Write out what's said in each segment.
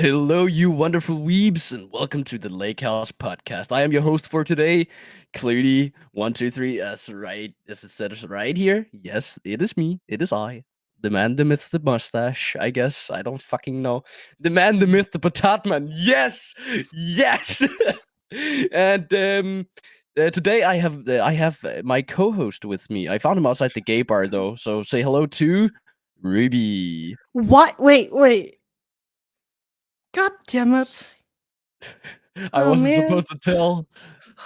Hello, you wonderful weebs, and welcome to the Lake House Podcast. I am your host for today, Clooney123. That's right. This is said right here. Yes, it is me. It is I. The man, the myth, the mustache. I guess I don't fucking know. The man, the myth, the potat man. Yes, yes. and today I have my co-host with me. I found him outside the gay bar though. So say hello to Ruby. What? Wait. God damn it. I Oh wasn't man. supposed to tell.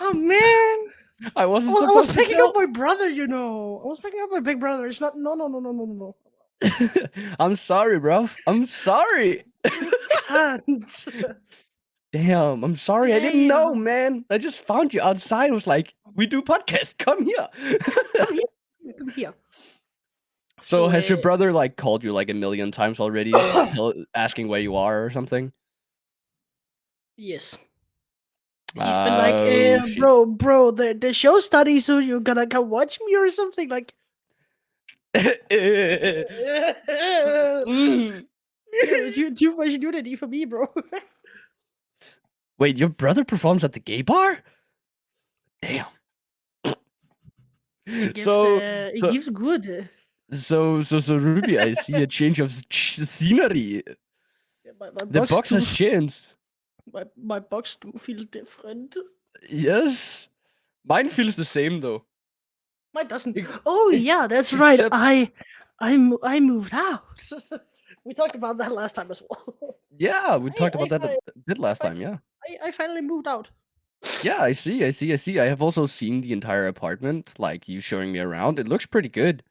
Oh man. I I wasn't was, I was supposed to picking up tell. my brother, you know. I was picking up my big brother. It's not. No. I'm sorry, bro. I'm sorry. You can't. Damn, I'm sorry. I didn't know, Damn. man. I just found you outside. I was like, we do podcast. Come here. Come here. Come here. So So, has your brother like called you like a million times already, asking where you are or something? yes. He's been like, Oh shit. bro, the show study, so you're gonna come watch me or something like. Mm. Too much nudity for me, bro. Wait, your brother performs at the gay bar? Damn. He gives, So, he so gives good. So, Ruby, I see a change of scenery. My The box box do has changed. my box do feel different. Yes. Mine feels the same though. Mine doesn't. E- Oh e- yeah, that's right. Except, I moved out. We talked about that last time as well. yeah, we I talked I about that a fi- bit I, last fi- time. Yeah. I finally moved out. Yeah, I see. I have also seen the entire apartment, like you showing me around. It looks pretty good.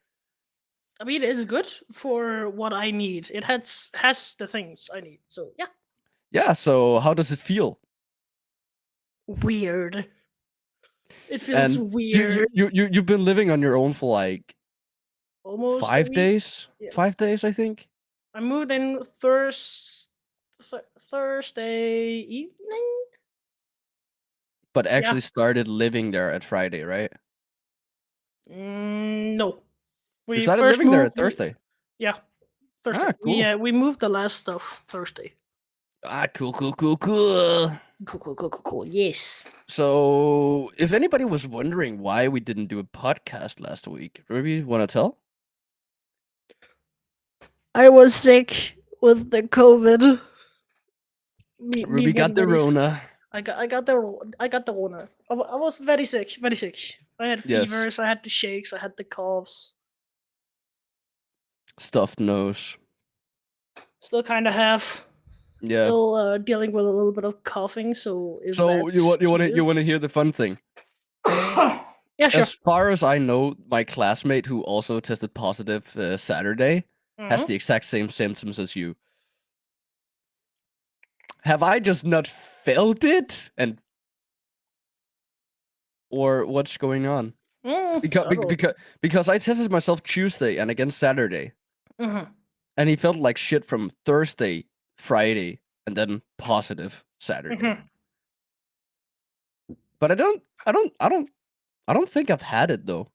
I mean, it's good for what I need. It has the things I need. So yeah, Yeah. So, how does it feel? weird. It feels And weird. you've been living on your own for like Almost a five week. days. Yeah. 5 days, I think. I moved in Thursday evening. But Yeah. actually started living there at Friday, right? No. You We started first living there moved. at Thursday. Yeah, Thursday. Ah, cool. We moved the last stuff Thursday. Ah, cool. Cool. Yes. So, if anybody was wondering why we didn't do a podcast last week, Ruby, want to tell? I was sick with the COVID. Me Ruby being got the very sick. Rona. I got the Rona. I was very sick. Very sick. I had Yes, fevers. I had the shakes. I had the coughs. stuffed nose. Still kind of have. Yeah. Still dealing with a little bit of coughing. So if So that's you clear. want to hear the fun thing? Yeah, sure. As far as I know, my classmate who also tested positive Saturday has Hmm. the exact same symptoms as you. Have I just not felt it? And or what's going on? Because I don't. because I tested myself Tuesday and again Saturday, Mhm. and he felt like shit from Thursday, Friday, and then positive Saturday. Mhm. But I don't think I've had it though.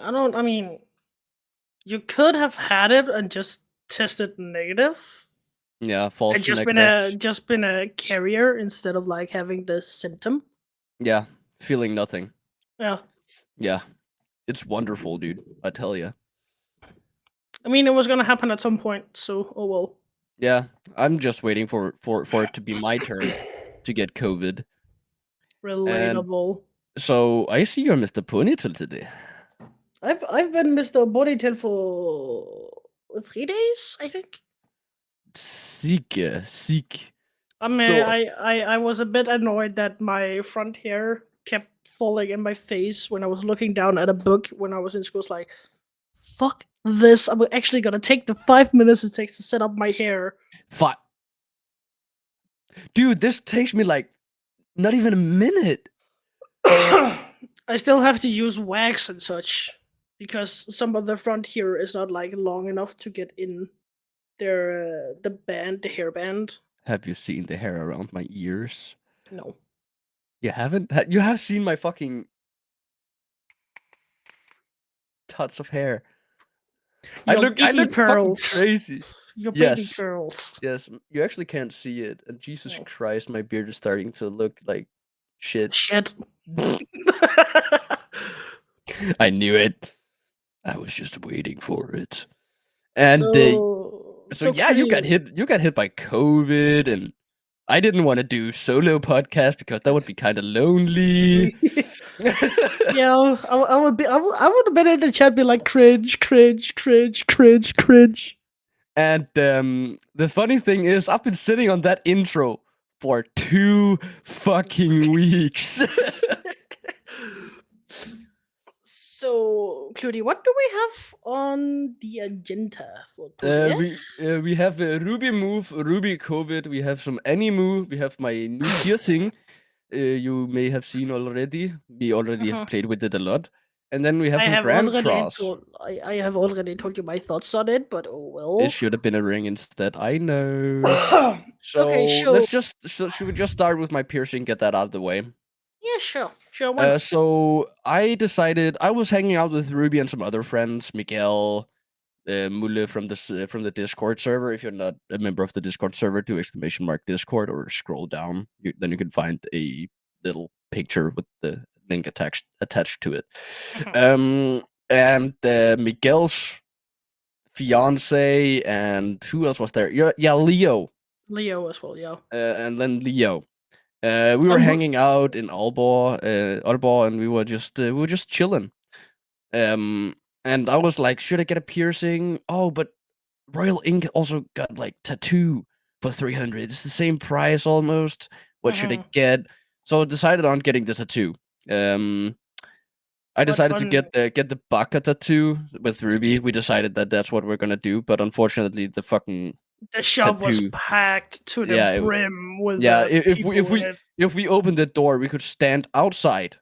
I don't. I mean, you could have had it and just tested negative, Yeah, and false negatives. just been a carrier instead of like having the symptom. Yeah, feeling nothing. Yeah. Yeah, it's wonderful, dude. I tell you. I mean, it was gonna happen at some point. So, oh well. Yeah, I'm just waiting for it to be my turn to get COVID. And Relatable. so I see you're Mr. Ponytail today. I've been Mr. Bodytail for 3 days, I think. Seek. I mean, So I was a bit annoyed that my front hair kept falling in my face when I was looking down at a book when I was in school. It's like, fuck this. I'm actually gonna take the 5 minutes it takes to set up my hair. fi- dude, this takes me like not even a minute. I still have to use wax and such because some of the front here is not like long enough to get in the hairband. Have you seen the hair around my ears? No. You haven't? You have seen my fucking tuts of hair. Your I baby look fucking pearls. crazy. Your baby Yes, curls. yes. You actually can't see it, and Jesus Oh, Christ, my beard is starting to look like shit. shit. I knew it. I was just waiting for it. And so yeah, you got Clearly, hit. You got hit by COVID, and I didn't want to do solo podcast because that would be kind of lonely. yeah, I would be. I would have been in the chat, be like, cringe, cringe, cringe, cringe, cringe. And the funny thing is, I've been sitting on that intro for 2 fucking weeks. So, Clody, what do we have on the agenda for today? We have a Ruby move, Ruby COVID. We have some Animu. We have my new piercing. You may have seen already. We already have Uh-huh. played with it a lot. And then we have I some have Grand already Cross. told I have already told you my thoughts on it, but oh It well. should have been a ring instead. I know. Okay, So sure. should we just start with my piercing? Get that out of the way. Yeah, sure. Sure, why not? So I decided I was hanging out with Ruby and some other friends, Miguel, Mule from the Discord server. If you're not a member of the Discord server, do !Discord or scroll down. Then you can find a little picture with the link attached to it. And Miguel's fiance and who else was there? Yeah, Leo. Leo as well, yeah. And then Leo. We were hanging out in Aalborg, and we were just chilling. And I was like, should I get a piercing? Oh, but Royal Ink also got like tattoo for 300. It's the same price almost. What should I get? So I decided on getting the tattoo. I decided to get the Baka tattoo with Ruby. We decided that that's what we're gonna do, but unfortunately, the fucking the shop was tattoo. packed to the Yeah, brim with yeah. people in it. If we opened the door, we could stand outside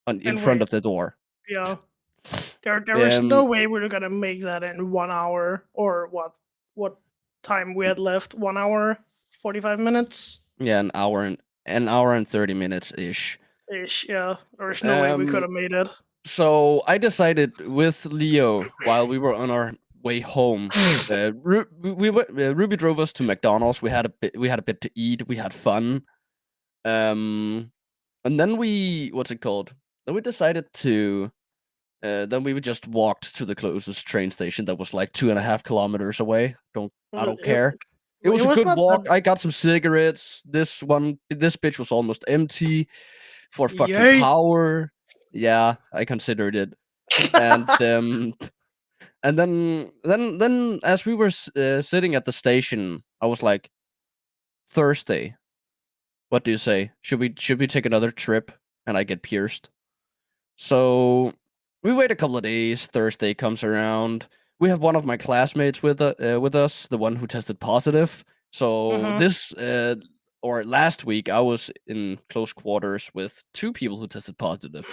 in And front wait. of the door. Yeah. There was no way we were gonna make that in 1 hour, or what time we had left? 1 hour, 45 minutes Yeah, an hour and 30 minutes ish. ish. Yeah, there's no way we could have made it. So I decided with Leo while we were on our way home. Ruby drove us to McDonald's. We had a bit to eat. We had fun. And then what's it called? Then we decided to. Then we just walked to the closest train station that was like 2.5 kilometers away. I don't care. It was a was good not walk. that- I got some cigarettes. This bitch was almost empty for fucking Yay. power. Yeah, I considered it. And and then as we were sitting at the station, I was like, Thursday. What do you say? Should we take another trip and I get pierced? So we wait a couple of days. Thursday comes around. We have one of my classmates with us, the one who tested positive. So last week, I was in close quarters with 2 people who tested positive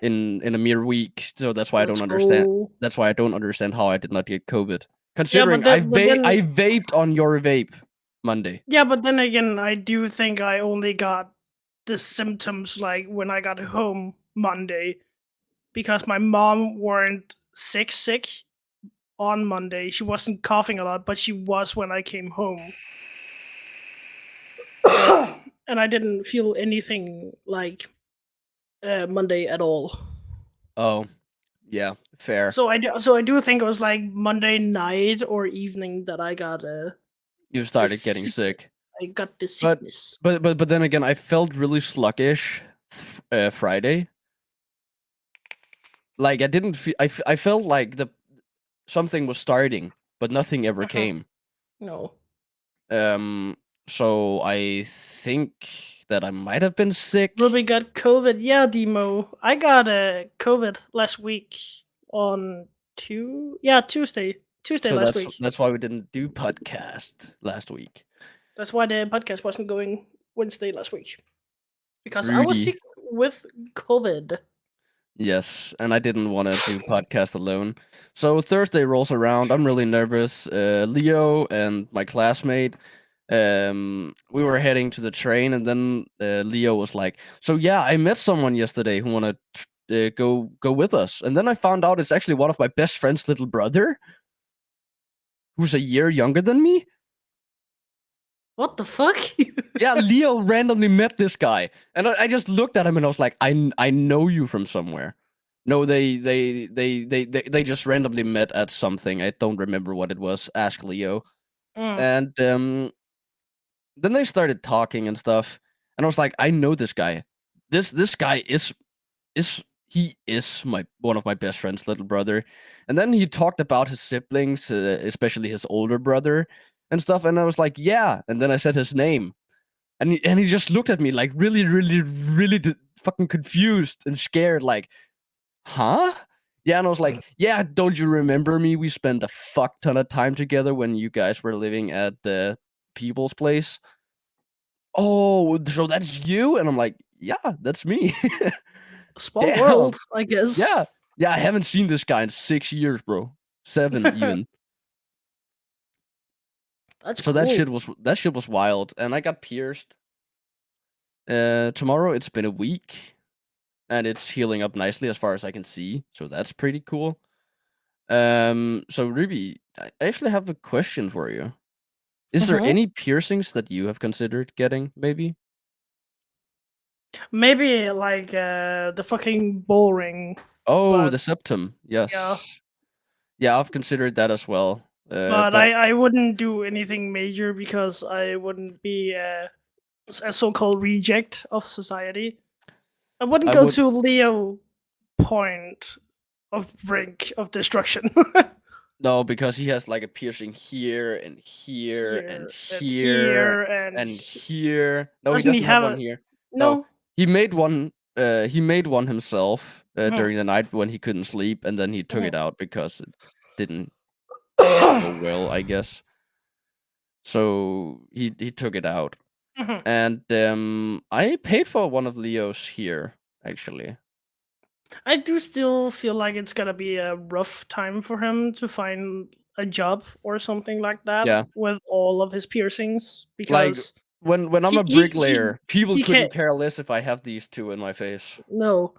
in a mere week. So that's why I don't understand. That's why I don't understand how I did not get COVID. Considering I vaped on your vape Monday. Yeah, but then again, I do think I only got the symptoms like when I got home Monday, because my mom weren't sick on Monday. She wasn't coughing a lot, but she was when I came home. And I didn't feel anything like Monday at all. Oh, yeah, fair. So I do think it was like Monday night or evening that I got You started getting sick. I got the sickness. But then again, I felt really sluggish Friday. Like I didn't feel. I felt like something was starting, but nothing ever came. No. So I think that I might have been sick. Ruby got COVID. Yeah, Demo. I got COVID last week on Tuesday. Tuesday last week. That's why we didn't do podcast last week. That's why the podcast wasn't going Wednesday last week. Because I was sick with COVID. Yes, and I didn't want to do podcast alone. So Thursday rolls around. I'm really nervous. Leo and my classmate, we were heading to the train, and then Leo was like, "So yeah, I met someone yesterday who wanted to go with us." And then I found out it's actually one of my best friend's little brother, who's a year younger than me. What the fuck? Yeah, Leo randomly met this guy, and I just looked at him and I was like, I know you from somewhere. No, they just randomly met at something. I don't remember what it was. Ask Leo. Mm. And then they started talking and stuff, and I was like, I know this guy. This guy is he is my one of my best friend's little brother. And then he talked about his siblings, especially his older brother and stuff. And I was like, yeah. And then I said his name, and he just looked at me like really, really, really fucking confused and scared, like, huh? Yeah, and I was like, yeah, don't you remember me? We spent a fuck ton of time together when you guys were living at the people's place. Oh, so that's you? And I'm like, yeah, that's me. Small Damn. world, I guess. Yeah. Yeah, I haven't seen this guy in 6 years, bro. 7 even. That's So cool. that shit was wild, and I got pierced. Tomorrow it's been a week, and it's healing up nicely as far as I can see. So that's pretty cool. So Ruby, I actually have a question for you. Is there Mhm. any piercings that you have considered getting, maybe? Maybe like the fucking bull ring, Oh, but the septum. yeah. Yes. Yeah, I've considered that as well. But But I wouldn't do anything major because I wouldn't be a so-called reject of society. I wouldn't I go would to Leo point of brink of destruction. no, because he has like a piercing here and here and Here and here here and and here. No, he doesn't he doesn't have have one a here. No, no? he made one. He made one himself Mhm. during the night when he couldn't sleep, and then he took Mhm. it out because it didn't go well, I guess. So he took it out, Mhm. and I paid for one of Leo's here actually. I do still feel like it's gonna be a rough time for him to find a job or something like that Yeah, with all of his piercings like because when I'm he a he he bricklayer, people he couldn't can't. care less if I have these two in my face. No,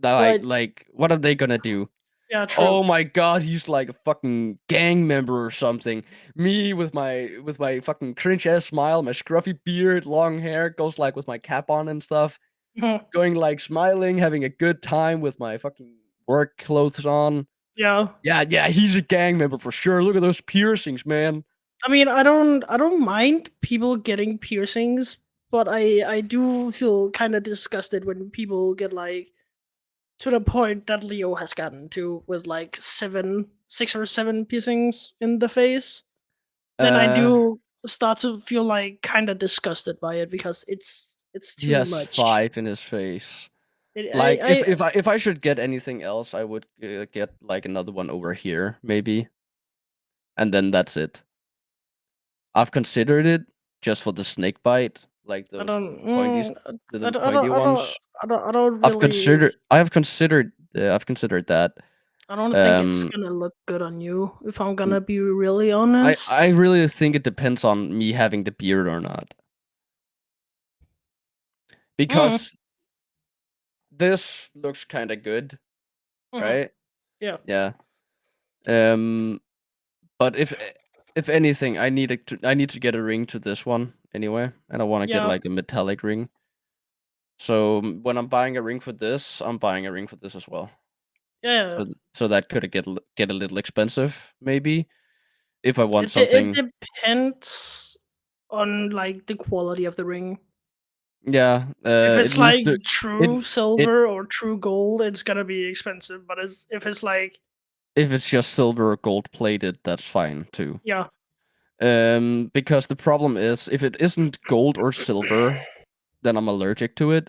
Like but like what are they gonna do? yeah, true. Oh my god, he's like a fucking gang member or something. Me with my fucking cringe ass smile, my scruffy beard, long hair, goes like with my cap on and stuff, Mhm. going like smiling, having a good time with my fucking work clothes on. Yeah. Yeah, yeah, he's a gang member for sure. Look at those piercings, man. I mean, I don't mind people getting piercings, but I do feel kind of disgusted when people get like to the point that Leo has gotten to with like 6 or 7 piercings in the face. Then I Uh, do start to feel like kind of disgusted by it because it's he too has much. 5 in his face. It, Like I if I should get anything else, I would get like another one over here, maybe, and then that's it. I've considered it just for the snake bite, like I those don't the I little don't I don't pointy I don't ones. I don't really. I've considered that. I don't think it's Um, gonna look good on you, if I'm n- gonna be really I honest. really think it depends on me having the beard or not, Mm, because this looks kind of good, mhm, right? yeah, Yeah. Um, but if anything, I need to get a ring to this one anyway, and I want to get yeah, like a metallic ring. So when I'm buying a ring for this, I'm buying a ring for this as well. yeah. So that could get a little expensive, maybe, if I want It something. depends on like the quality of the ring. Yeah, If it it's needs like to it true it silver or true gold, it's gonna be expensive. But if it's like if it's just silver or gold plated, that's fine too. yeah, Because the problem is if it isn't gold or silver, then I'm allergic to it.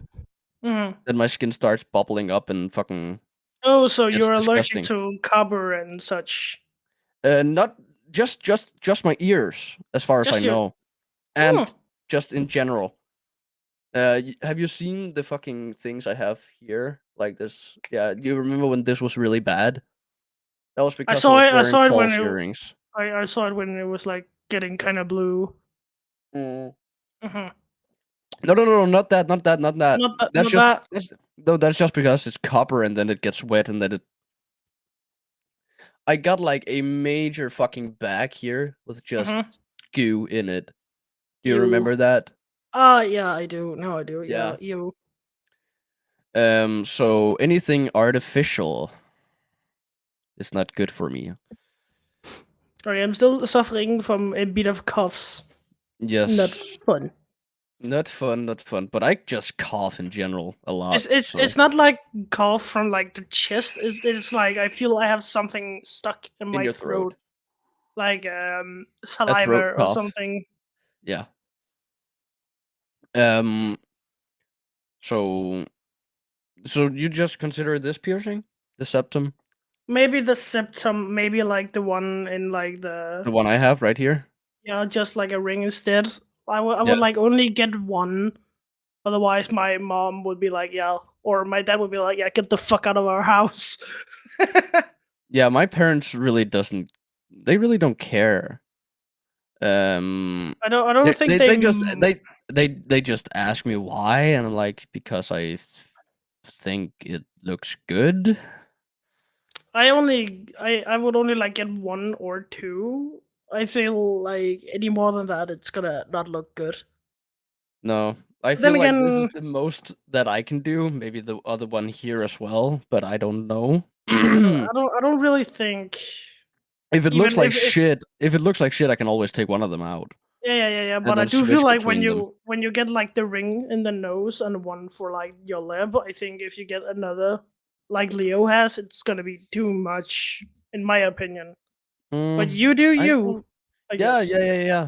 mhm. Then my skin starts bubbling up and fucking Oh, so it's you're allergic disgusting. to copper and such. Not just my ears, as far as I Just your. know, Hmm. and just in general. Have you seen the fucking things I have here? Like this, yeah. Do you remember when this was really bad? That was I because I saw was it. I wearing saw it when false it. earrings. I saw it when it was like getting kind of blue. Mm. Hmm. No, no, no, no, not that, not that, not that. Not that. Not that. That's no, that's just because it's copper and then it gets wet and then it. I got like a major fucking bag here with just Mm-hmm. goo in it. Do you You. remember that? Yeah, I do. No, I do. Yeah, Yeah. you. So anything artificial is not good for me. Sorry, I'm still suffering from a bit of coughs. Not Yes. fun. Not fun, not fun. But I just cough in general a lot. It's So not like cough from like the chest. It's like I feel I have something stuck in in my your throat. throat, like A throat saliva or cough. something. Yeah. Um so so you just consider this piercing? The septum? Maybe the septum, maybe like the one in like The one I have right here? yeah, just like a ring instead. I would Yeah. like only get one. Otherwise, my mom would be like, yeah, or my dad would be like, yeah, get the fuck out of our house. Yeah, my parents really doesn't they really don't care. I don't think they. They just they just ask me why, and I'm like, because think it looks good. I would only like get one or two. I feel like any more than that, it's gonna not look good. No, I But then feel like this is again, the most that I can do. Maybe the other one here as well, but I don't know. I don't really think. If it looks Even like if shit, if it looks like shit, I can always take one of them out yeah. and But I then do feel switch like between them. when you get like the ring in the nose and one for like your lip, I think if you get another like Leo has, it's gonna be too much, in my opinion. But Mm, you do I you, don't. I Yeah, guess. yeah, yeah, yeah.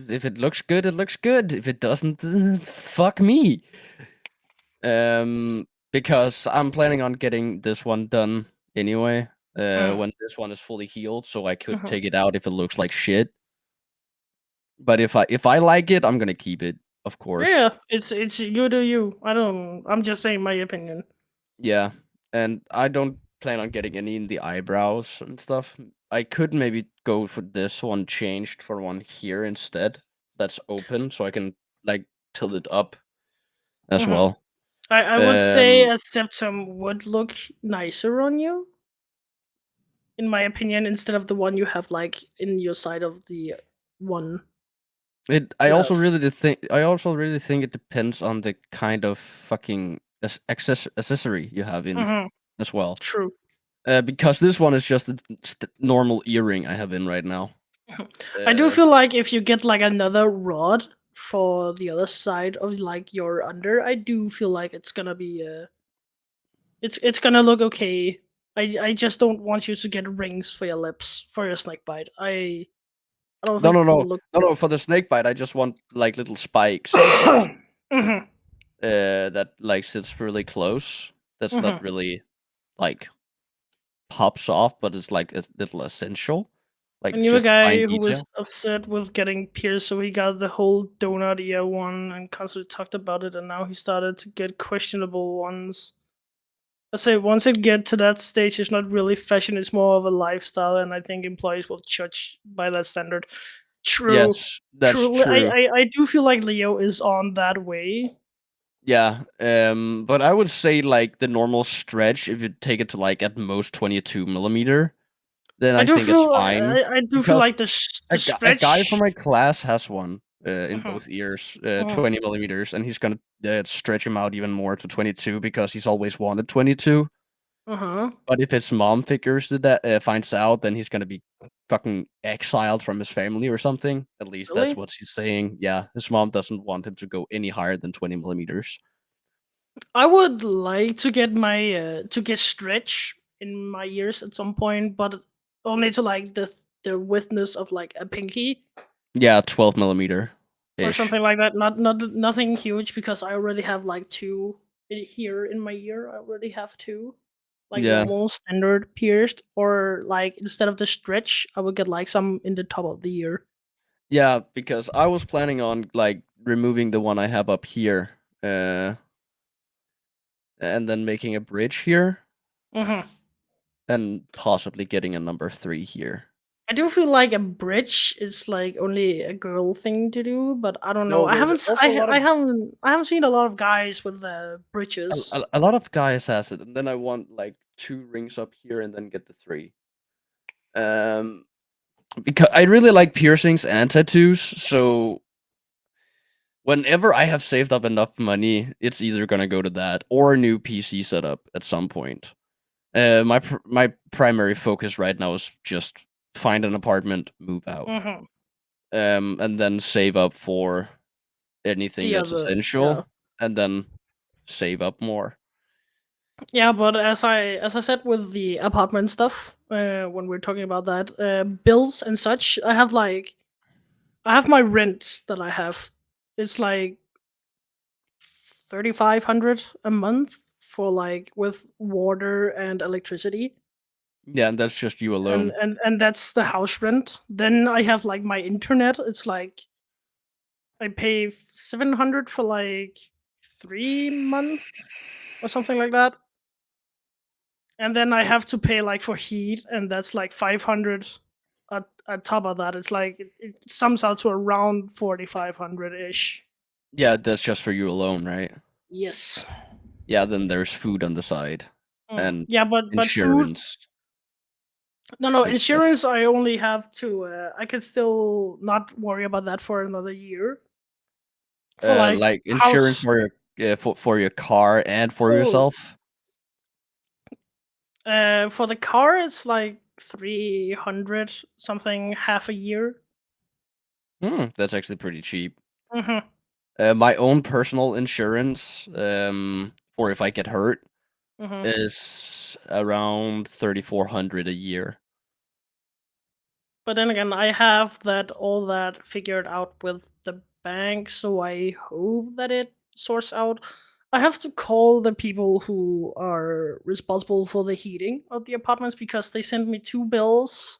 If it looks good, it looks good. If it doesn't, fuck me. Because I'm planning on getting this one done anyway. Mm, When this one is fully healed, so I could mhm. take it out if it looks like shit. But if I like it, I'm gonna keep it, of course. Yeah, it's you do you. I don't. I'm just saying my opinion. Yeah, and I don't plan on getting any in the eyebrows and stuff. I could maybe go for this one changed for one here instead. That's open, so I can like tilt it up as Mhm. well. I would say Um, a septum would look nicer on you, in my opinion, instead of the one you have like in your side of the one it. I you also have. really think. I also really think it depends on the kind of fucking accessory you have in Hmm. as well. True. Because this one is just a normal earring I have in right now. Mhm. I do Uh, feel like if you get like another rod for the other side of like your under, I do feel like it's gonna be it's gonna look okay. I just don't want you to get rings for your lips for your snake bite. I don't no, think no, it will no, look no, good. no. For the snake bite, I just want like little spikes. Hmm. That like sits really close. That's not Hmm. really like pops off, but it's like a little essential. Like I it's knew a just fine guy who was detail. upset with getting pierced, so he got the whole donut ear one and constantly talked about it, and now he started to get questionable ones. I say once it get to that stage, it's not really fashion; it's more of a lifestyle, and I think employees will judge by that standard. True, Yes, that's true. true. I do feel like Leo is on that way. Yeah. But I would say like the normal stretch, if you take it to like at most 22 millimeter, then I I do think it's feel fine. I do feel Because like the a guy from stretch. my class has one in Mhm, both ears, mhm, 20 millimeters, and he's gonna stretch him out even more to 22 because he's always wanted 22. uh-huh. But if his mom figures that finds out, then he's gonna be fucking exiled from his family or something. At least that's Really? what she's saying. Yeah, his mom doesn't want him to go any higher than 20 millimeters. I would like to get my to get stretch in my ears at some point, but only to like the widthness of like a pinky Yeah, 12 millimeter or ish. something like that. Not nothing huge because I already have like two here in my ear. I already have two like Yeah, normal standard pierced, or like instead of the stretch, I would get like some in the top of the ear. yeah, because I was planning on like removing the one I have up here, uh, and then making a bridge here, Hmm. and possibly getting a number 3 here. I do feel like a bridge is like only a girl thing to do, but I don't know. No, there's also a lot of I haven't seen a lot of guys with bridges. a lot of guys has it, and then I want like 2 rings up here and then get the 3. Um, because I really like piercings and tattoos, so whenever I have saved up enough money, it's either gonna go to that or a new PC setup at some point. My primary focus right now is just find an apartment, move out, Hmm. and then save up for anything The that's other, yeah. essential, and then save up more. Yeah, but as I said with the apartment stuff, when we're talking about that, bills and such, I have my rent that I have. It's like 3,500 a month for like with water and electricity, Yeah, and that's just you and alone. that's the house rent. Then I have like my internet. It's like I pay 700 for like 3 months or something like that. And then I have to pay like for heat, and that's like 500 at top of that. It's like it sums out to around 4,500 ish. Yeah, that's just for you alone, right? Yes. Yeah, then there's food on the side and Yeah, but food. insurance No, and stuff. insurance. I only have to. I can still not worry about that for another year. For like Like insurance house. for your for your car and for Oh, yourself. for the car, it's like 300 something half a year. That's actually pretty cheap. Hmm. My own personal insurance, for if I get hurt, Hmm. is around 3,400 a year. But then again, I have that all that figured out with the bank, so I hope that it sorts out. I have to call the people who are responsible for the heating of the apartments because they sent me two bills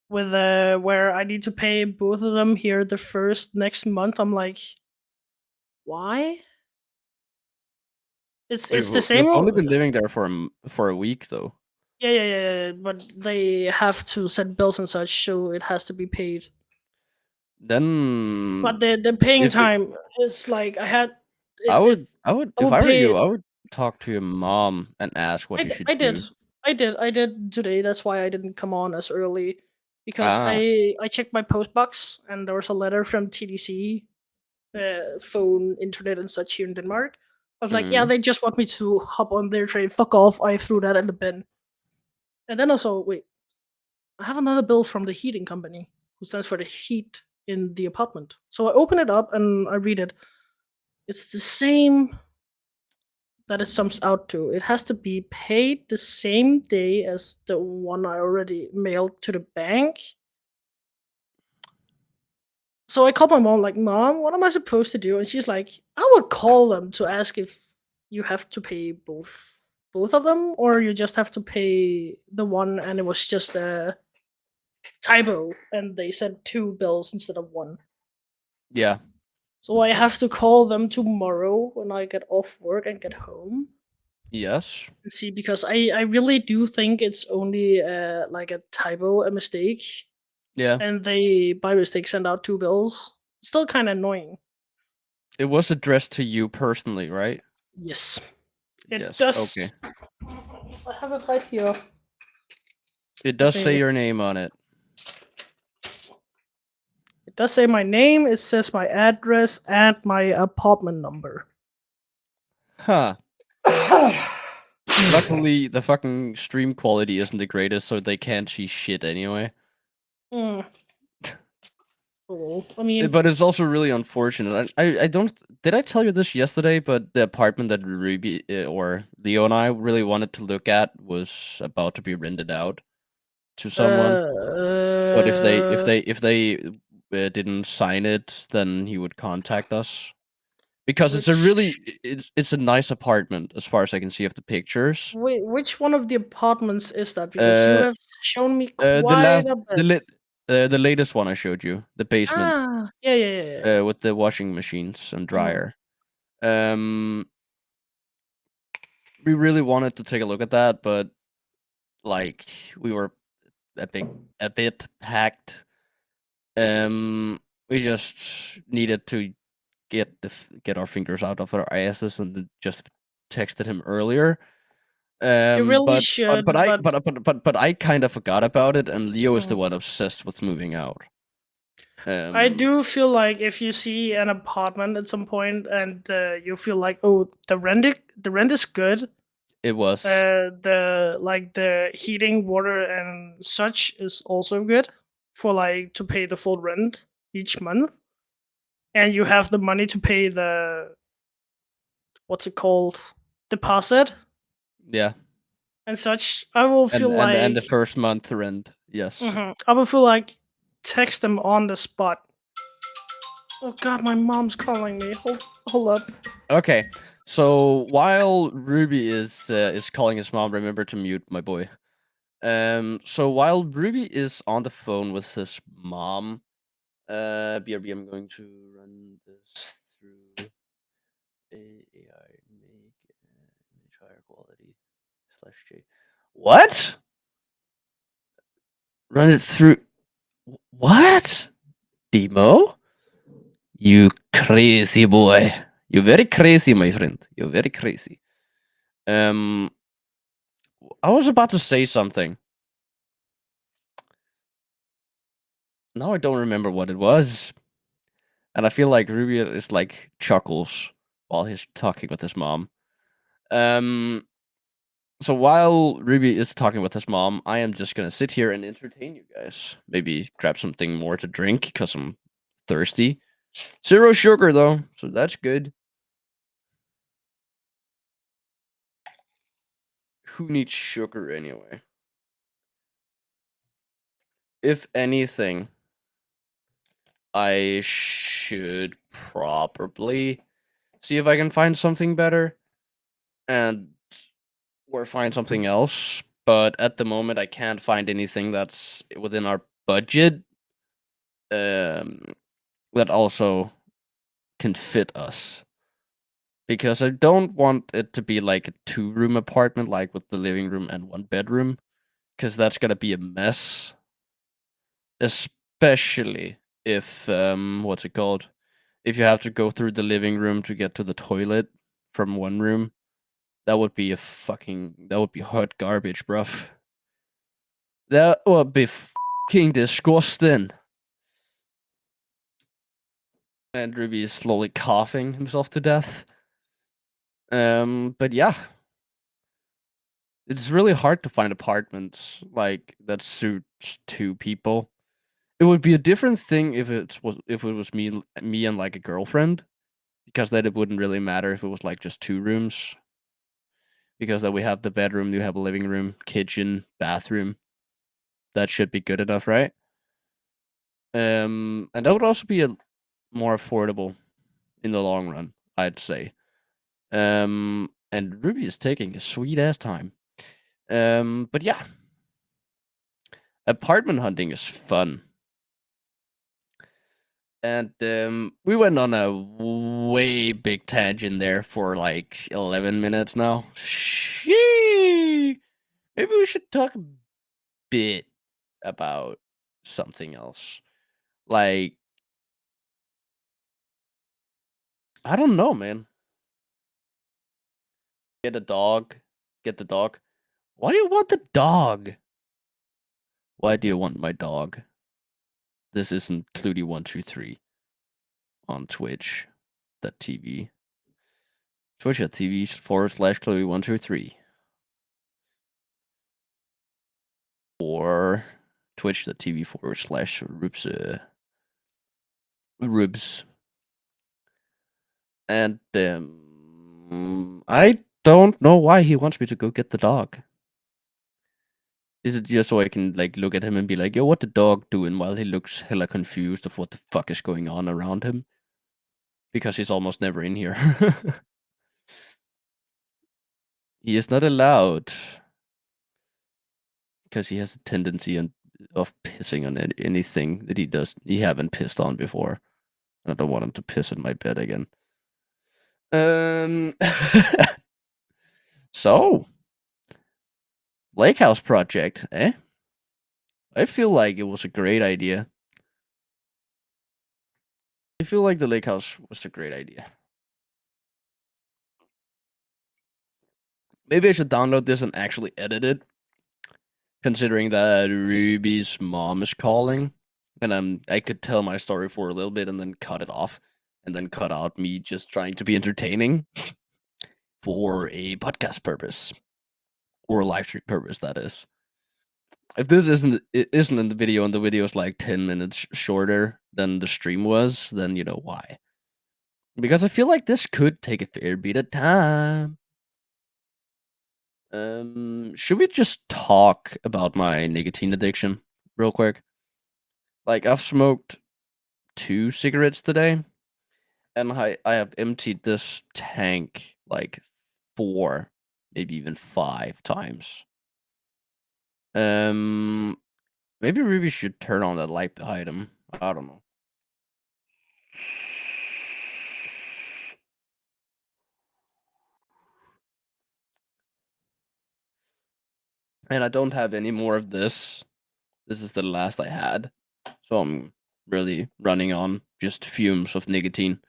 with where I need to pay both of them here the first next month. I'm like, why? It's the You've same. only been living there for for a week though. Yeah. But they have to send bills and such, so it has to be paid. But Then the paying if it, time is like I had it. I would I if would I were pay you, it. I would talk to your mom and ask what you should I did. do. I did today. That's why I didn't come on as early because Ah, I checked my post box and there was a letter from TDC, phone, internet, and such here in Denmark. I was like, yeah, mm, they just want me to hop on their train. Fuck off! I threw that in the bin. And then also, wait, I have another bill from the heating company who stands for the heat in the apartment. So I open it up and I read it. It's the same that it sums out to. It has to be paid the same day as the one I already mailed to the bank. So I called my mom, like, Mom, what am I supposed to do? And she's like, I would call them to ask if you have to pay both of them, or you just have to pay the one and it was just a typo and they sent two bills instead of one. yeah, So I have to call them tomorrow when I get off work and get home yes, and see because I really do think it's only like a typo, a mistake, yeah. and they by mistake send out two bills. Still kind of annoying. It was addressed to you personally, right? Yes, it Yes. Okay. does. I have it right here. It Let does say me. your name on it. It does say my name. It says my address and my apartment number. Huh. Luckily, the fucking stream quality isn't the greatest, so they can't see shit anyway. Hmm. Cool. I mean, But it's also really unfortunate. I don't. Did I tell you this yesterday? But the apartment that Ruby or Leo and I really wanted to look at was about to be rented out to someone. But if they didn't sign it, then he would contact us because it's a which really it's a nice apartment as far as I can see of the pictures. which one of the apartments is that? Because you Uh, have shown me the quite last a the bit. lit the latest one I showed you, the basement, Ah, yeah. with the washing machines and Mhm. dryer. Um, we really wanted to take a look at that, but like we were a bit packed. We just needed to get our fingers out of our asses and then just texted him earlier. You Um, really but but but should, I but but I kind of forgot about it, and Leo is the mm, one obsessed with moving out. I Um, do feel like if you see an apartment at some point and you feel like, oh, the rent is good, it was the heating, water, and such is also good for like to pay the full rent each month, and you have the money to pay the what's it called deposit yeah, and such. I will feel and like the first month rent, yes. I will feel like text them on the spot. Oh god, my mom's calling me. Hold up. Okay, so while Ruby is calling his mom, remember to mute my boy. So while Ruby is on the phone with his mom, BRB, I'm going to run this through AI make image higher quality / J. What? Run it through what? Demo? You crazy boy. You're very crazy, my friend. You're very crazy. Um, I was about to say something. Now I don't remember what it was. And I feel like Ruby is like chuckles while he's talking with his mom. Um, so while Ruby is talking with his mom, I am just gonna sit here and entertain you guys. Maybe grab something more to drink because I'm thirsty. 0 sugar though, so that's good. Who needs sugar anyway? If anything, I should probably see if I can find something better and or find something else. But at the moment, I can't find anything that's within our budget. Um, that also can fit us because I don't want it to be like a 2-room apartment, like with the living room and 1 bedroom, because that's gonna be a mess. Especially if what's it called? If you have to go through the living room to get to the toilet from 1 room, that would be hot garbage, bruv. That would be fucking disgusting. And Ruby is slowly coughing himself to death. But yeah, it's really hard to find apartments like that suits 2 people. It would be a different thing if it was me and like a girlfriend, because then it wouldn't really matter if it was like just 2 rooms. Because then we have the bedroom, you have a living room, kitchen, bathroom. That should be good enough, right? And that would also be a more affordable in the long run, I'd say. And Ruby is taking a sweet ass time. But yeah, apartment hunting is fun. And we went on a way big tangent there for like 11 minutes now. Sheesh. Maybe we should talk a bit about something else. Like, I don't know, man. Get a dog. Get the dog. Why do you want the dog? Why do you want my dog? This isn't Cludy123 on Twitch.tv. Twitch.tv/Cludy123. Or Twitch.tv/Rubs. Rubs. And I don't know why he wants me to go get the dog. Is it just so I can like look at him and be like, yo, what the dog doing, while he looks hella confused of what the fuck is going on around him? Because he's almost never in here. He is not allowed. Because he has a tendency of pissing on anything that he haven't pissed on before. I don't want him to piss in my bed again. So, Lake House Project, eh? I feel like it was a great idea. I feel like the lake house was a great idea. Maybe I should download this and actually edit it, considering that Ruby's mom is calling, and I could tell my story for a little bit and then cut it off, and then cut out me just trying to be entertaining for a podcast purpose or a live stream purpose. That is, if this isn't in the video and the video is like 10 minutes shorter than the stream was, then you know why. Because I feel like this could take a fair bit of time. Should we just talk about my nicotine addiction real quick? Like, I've smoked 2 cigarettes today, and I have emptied this tank like 4, maybe even 5 times. Maybe Ruby should turn on that light behind him. I don't know. And I don't have any more of this. This is the last I had. So I'm really running on just fumes of nicotine.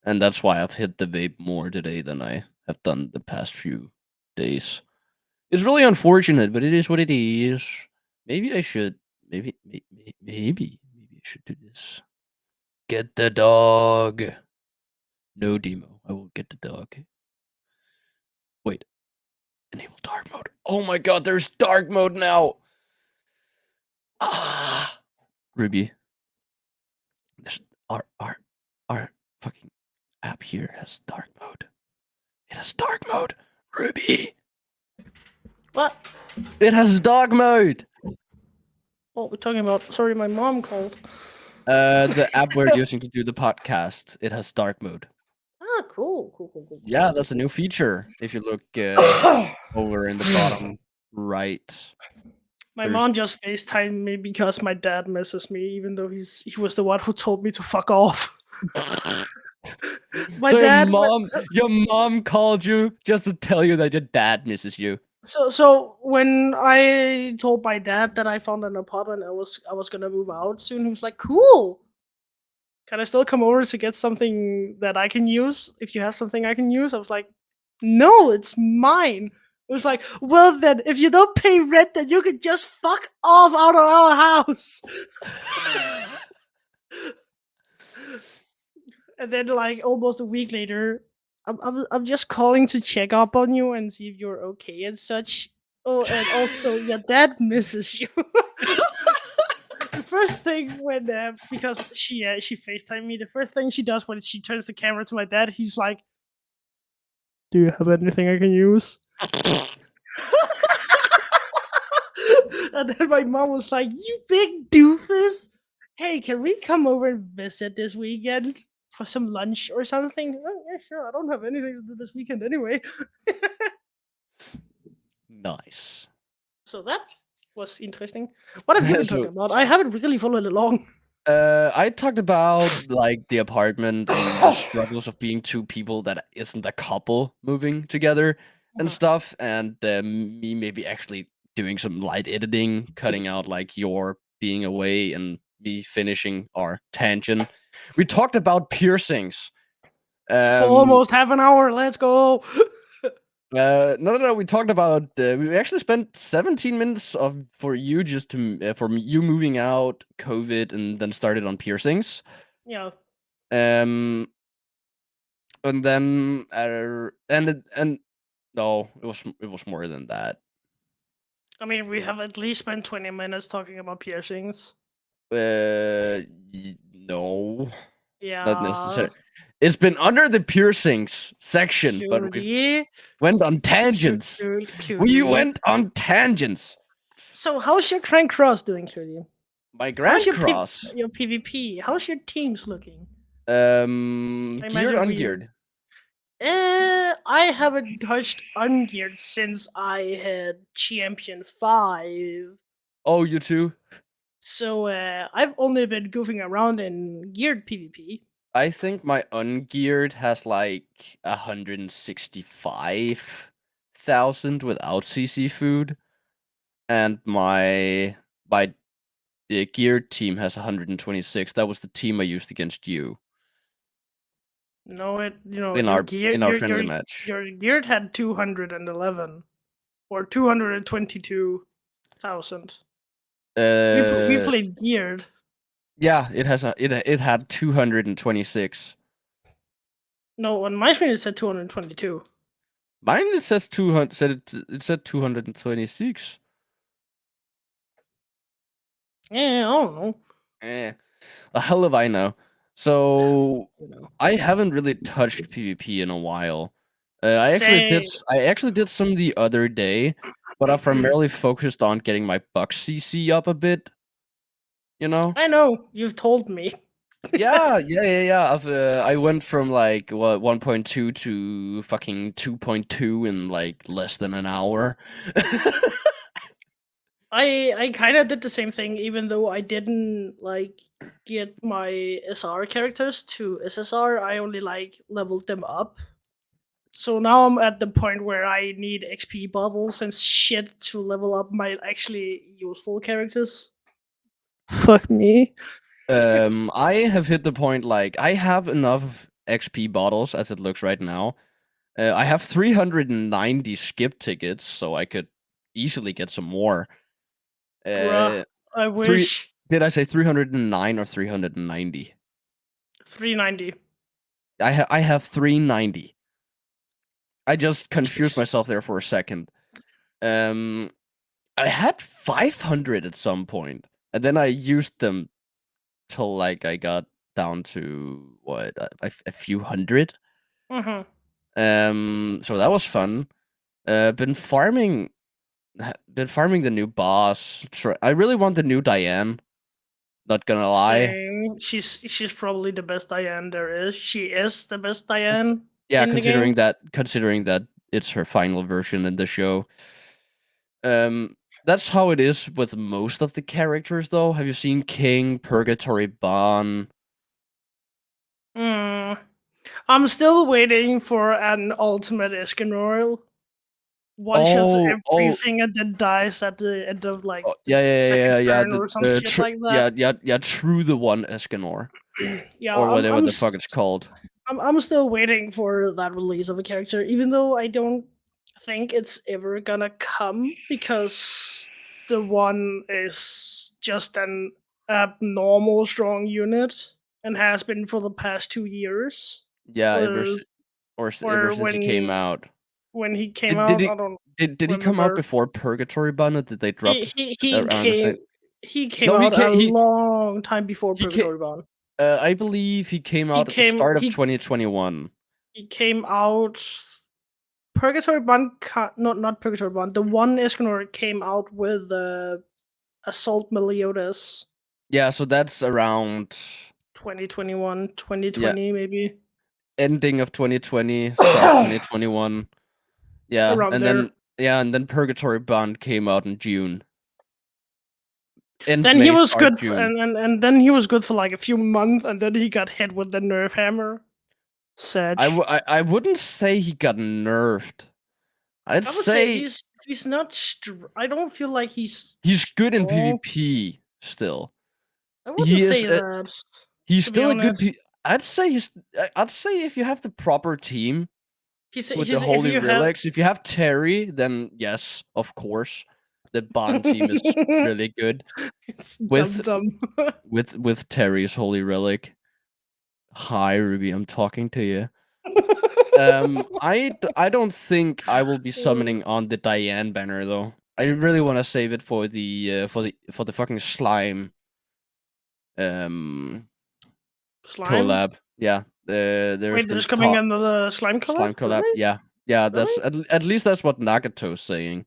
And that's why I've hit the vape more today than I have done the past few days. It's really unfortunate, but it is what it is. Maybe I should. Maybe I should do this. Get the dog. No demo. I will get the dog. Wait. Enable dark mode. Oh my god, there's dark mode now. Ah, Ruby. This our fucking app here has dark mode. It has dark mode. Ruby. What? It has dark mode. What we're talking about? Sorry, my mom called. The app we're using to do the podcast, it has dark mode. Ah, cool. Yeah, that's a new feature. If you look over in the bottom right. My There's- mom just FaceTimed me because my dad misses me, even though he was the one who told me to fuck off. My so dad. your mom called you just to tell you that your dad misses you. So when I told my dad that I found an apartment, I was gonna move out soon. He was like, "Cool. Can I still come over to get something that I can use? If you have something I can use?" I was like, "No, it's mine." It was like, "Well then, if you don't pay rent, then you can just fuck off out of our house." And then, like, almost a week later, I'm just calling to check up on you and see if you're okay and such. Oh, and also your dad misses you. The first thing when because she FaceTimed me, the first thing she does when she turns the camera to my dad, he's like, "Do you have anything I can use?" And then my mom was like, "You big doofus! Hey, can we come over and visit this weekend for some lunch or something?" "Oh, yeah, sure. I don't have anything to do this weekend anyway." Nice. So that was interesting. What have you been talking about? I haven't really followed along. I talked about like the apartment and the struggles of being 2 people that isn't a couple moving together and stuff, and me maybe actually doing some light editing, cutting out like your being away and me finishing our tangent. We talked about piercings. For almost half an hour. Let's go. No. We talked about. We actually spent 17 minutes for you just to for you moving out, COVID, and then started on piercings. Yeah. And then and no, it was more than that. I mean, we have at least spent 20 minutes talking about piercings. No, Yeah. not necessarily. It's been under the piercings section, but we went on tangents. We went on tangents. So, how's your Crank Cross doing, Clearly? My Grand Cross. Your PvP. How's your teams looking? Geared, imagine ungeared. I haven't touched ungeared since I had Champion 5. Oh, you too? So, I've only been goofing around in geared PvP. I think my ungeared has like 165,000 without CC food, and my geared team has 126. That was the team I used against you. No, in your our gear, in our friendly match. your geared had 211 or 222,000. We Uh, played geared. yeah, it had 226. No, on my screen it said 222. Mine it says 200. It said 226. Yeah, I don't know. Eh, the hell if I know. So You know. I haven't really touched PvP in a while. Say, I actually did some the other day, but I primarily focused on getting my buck CC up a bit. You know? I know you've told me. Yeah. I went from like what 1.2 to fucking 2.2 in like less than an hour. I kind of did the same thing, even though I didn't like get my SR characters to SSR. I only like leveled them up. So now I'm at the point where I need XP bottles and shit to level up my actually useful characters. Fuck me. I have hit the point like I have enough XP bottles as it looks right now. I have 390 skip tickets, so I could easily get some more. Bruh, Uh, I three. wish. Did I say 309 or 390? 390. I have 390. I just confused Jeez. myself there for a second. Um, I had 500 at some point, and then I used them till like I got down to what a few hundred. Mm-hmm. So that was fun. Been farming the new boss. I really want the new Diane. Not gonna lie. Same. She's probably the best Diane there is. She is the best Diane Yeah, in the game. considering that it's her final version in the show. That's how it is with most of the characters, though. Have you seen King, Purgatory, Bon? Mm. I'm still waiting for an ultimate Escanor. One shots Oh, everything and then dies at the end of like oh, the second yeah. turn or some shit like that. Yeah. True, the one Escanor Yeah, or whatever the fuck it's called. I'm still waiting for that release of a character, even though I don't think it's ever gonna come because the one is just an abnormal strong unit and has been for the past 2 years. Yeah, Or ever or since he came when out. he came Did out, he I don't did he come out remember. before Purgatory Bon, or did they drop He it he he around the same? came he came No, out a long time before he came. Purgatory Bond. I believe he came He out at the came start of he 2021. he came out Purgatory Bond, not Purgatory Bond. The one Escanor came out with Assault Meliodas Yeah, so that's around 2021, yeah 2020 maybe ending of 2020, start 2021. around there. And then Purgatory Bond came out in June. End Then he May, was start good, June. and then he was good for like a few months, and then he got hit with the nerf hammer. Sad. I wouldn't say he got nerfed. I'd I would say say he's not. I don't feel like he's he's good in strong. PvP still. I wouldn't He is say that, he's to be still a good honest. I'd say if you have the proper team with the If holy you have relics, if you have Terry, then yes, of course. The Bond team is really good it's with dumb. Terry's holy relic. Hi Ruby, I'm talking to you. I don't think I will be summoning on the Diane banner though. I really want to save it for the fucking slime um Slime? collab. Yeah, there's Wait, been there's coming talk another slime collab? slime collab. Really? Yeah, yeah. That's Really? at least that's what Nagato's saying,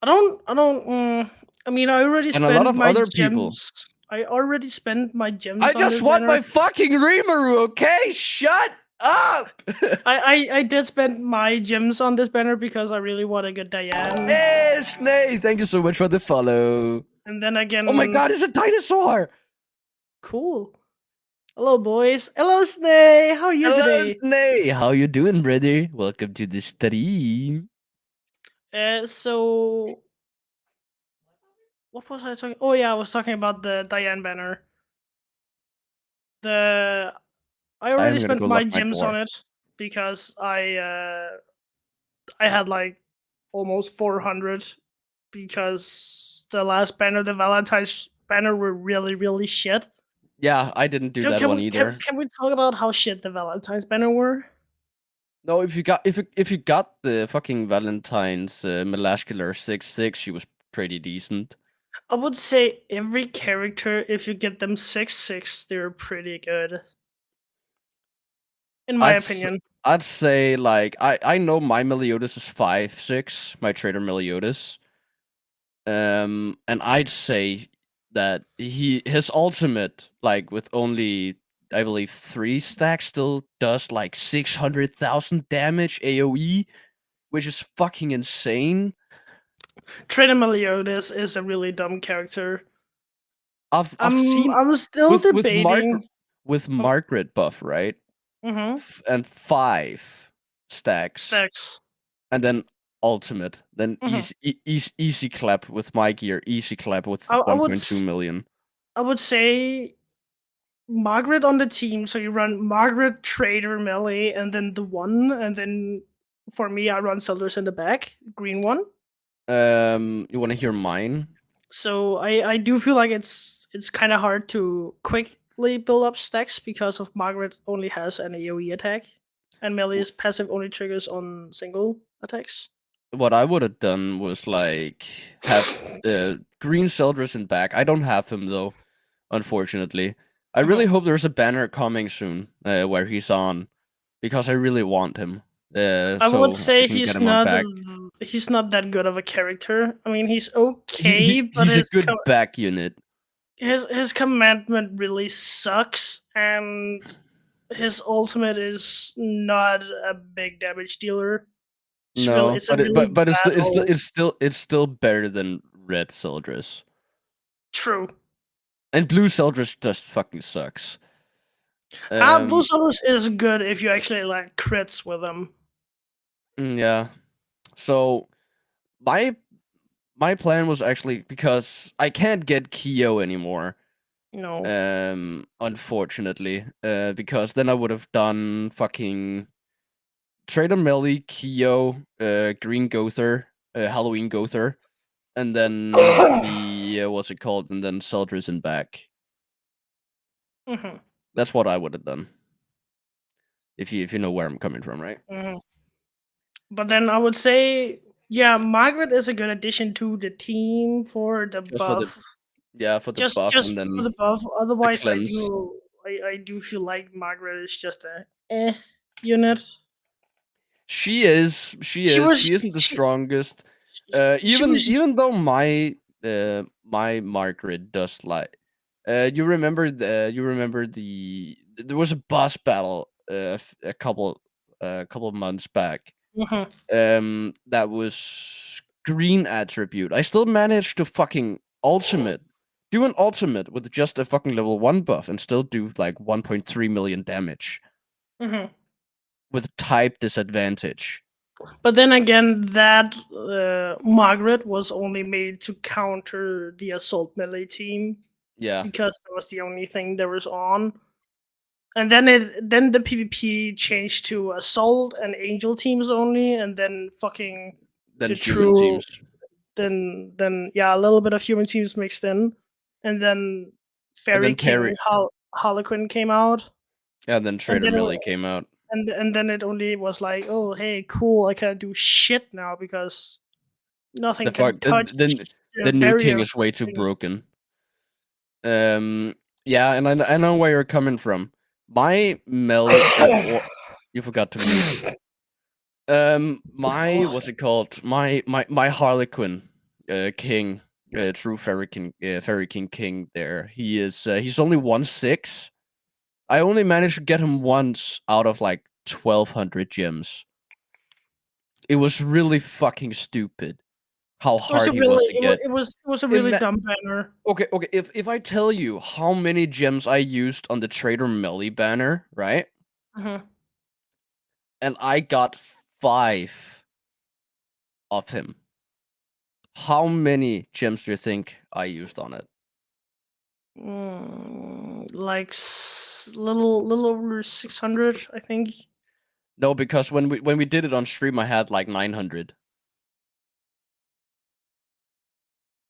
I don't. I mean, I already and a lot spent of my other people. gems. I already spent my I gems on just this want banner. my fucking Rimuru. Okay, shut up. I did spend my gems on this banner because I really want to get Diane. Hey, Snake, thank you so much for the follow. And then Oh my again, god, it's a dinosaur! cool. Hello, boys. Hello, Snay. How are you Hello, today? Snake! How you doing, brother? Welcome to the stream. So what was I talking? Oh yeah, I was talking about the Diane banner. The I I am already gonna spent go my lock my gems on door. it because I had like almost 400 because the last banner, the Valentine's banner, were really shit. Yeah, I didn't do Can, that can one we can, either. can we talk about how shit the Valentine's banner were? No, if you got the fucking Valentine's Melascular 6/6, she was pretty decent. I would say every character, if you get them 6/6, they're pretty good. In my I'd s- opinion. I'd say like I know my Meliodas is 5/6, my Trader Meliodas. And I'd say that his ultimate, like with only I believe 3 stacks, still does like 600,000 damage AoE, which is fucking insane. Trader Meliodas is a really dumb character. I've seen I'm still with debating. Margaret buff, right? Mm-hmm. And 5 stacks, Stacks. and then ultimate, then Mm-hmm. easy clap with my gear, easy clap with I would 1.2 million. I would say Margaret on the team. So you run Margaret, Trader, Melee, and then the one, and then for me, I run Sellers in the back, green one. You want to hear mine? So I do feel like it's kind of hard to quickly build up stacks because of Margaret only has an AOE attack, and Melee's passive only triggers on single attacks. What I would have done was like have green Seldris in back. I don't have him though, unfortunately. I really Mhm. hope there's a banner coming soon where he's on, because I really want him. I would So I say can get him on back. he's not that good of a character. I mean, he's He, okay, he but he's a good back unit. his commandment really sucks, and his ultimate is not a big damage dealer. No, It's a really but bad ult. it's still better than red Seldris. True. And blue Seldris just fucking sucks. Blue Um, Soldiers is good if you actually like crits with them. yeah. So my my plan was actually, because I can't get Kyo anymore. No. Unfortunately, because then I would have done fucking Trader Melee, Kyo, Green Gother, Halloween Gother, and then the what's it called, and then Seldris in back. Mhm, That's what I would have done. If you know where I'm coming from, right? mhm. But then I would say, yeah, Margaret is a good addition to the team for the Just for the buff. for the buff, Just and for then the buff. the Otherwise, cleanse. I do feel like Margaret is just a unit. She She is. was She isn't the she strongest. she was Even though my Margaret does like, you remember there was a boss battle a couple of months back. mhm, That was green attribute. I still managed to fucking do an ultimate with just a fucking level 1 buff and still do like 1.3 million damage mhm. with type disadvantage. But then again, that Margaret was only made to counter the assault melee team Yeah. because that was the only thing there was on. And then the PvP changed to assault and angel teams only, and then fucking Than the human true teams. then yeah, a little bit of human teams mixed in, and then And Fairy then King Harlequin came out, and then and Trader then Millie came out. and then it only was like, oh hey, cool, I can do shit now because The nothing can fuck touch the the new king barrier is way too thingy. broken. Yeah, and I know where you're coming from. My Melly you forgot to mute. My what's it called? My Harlequin king, true Fairy King there. He's only 1/6. I only managed to get him once out of like 1,200 gems. It was really fucking stupid how It was a hard he was really to get. it was a really dumb banner. Okay. If I tell you how many gems I used on the Trader Melly banner, right? Mhm. And I got 5 of him. How many gems do you think I used on it? like little over 600, I think. No, because when we did it on stream, I had like 900.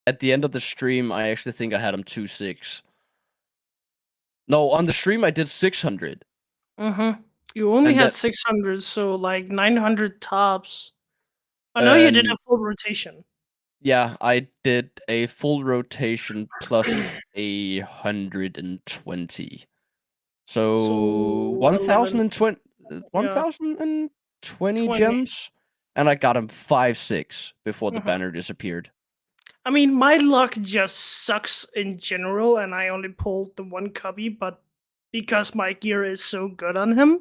At the end of the stream, I actually think I had him 2.6. No, on the stream I did 600. You only And had that 600, so like 900 tops. I know you did a full rotation. yeah, I did a full rotation plus 120. So 11, 1020 yeah, 1020 20. gems, and I got him 5.6 before the Mhm. banner disappeared. I mean, my luck just sucks in general, and I only pulled the one copy, but because my gear is so good on him,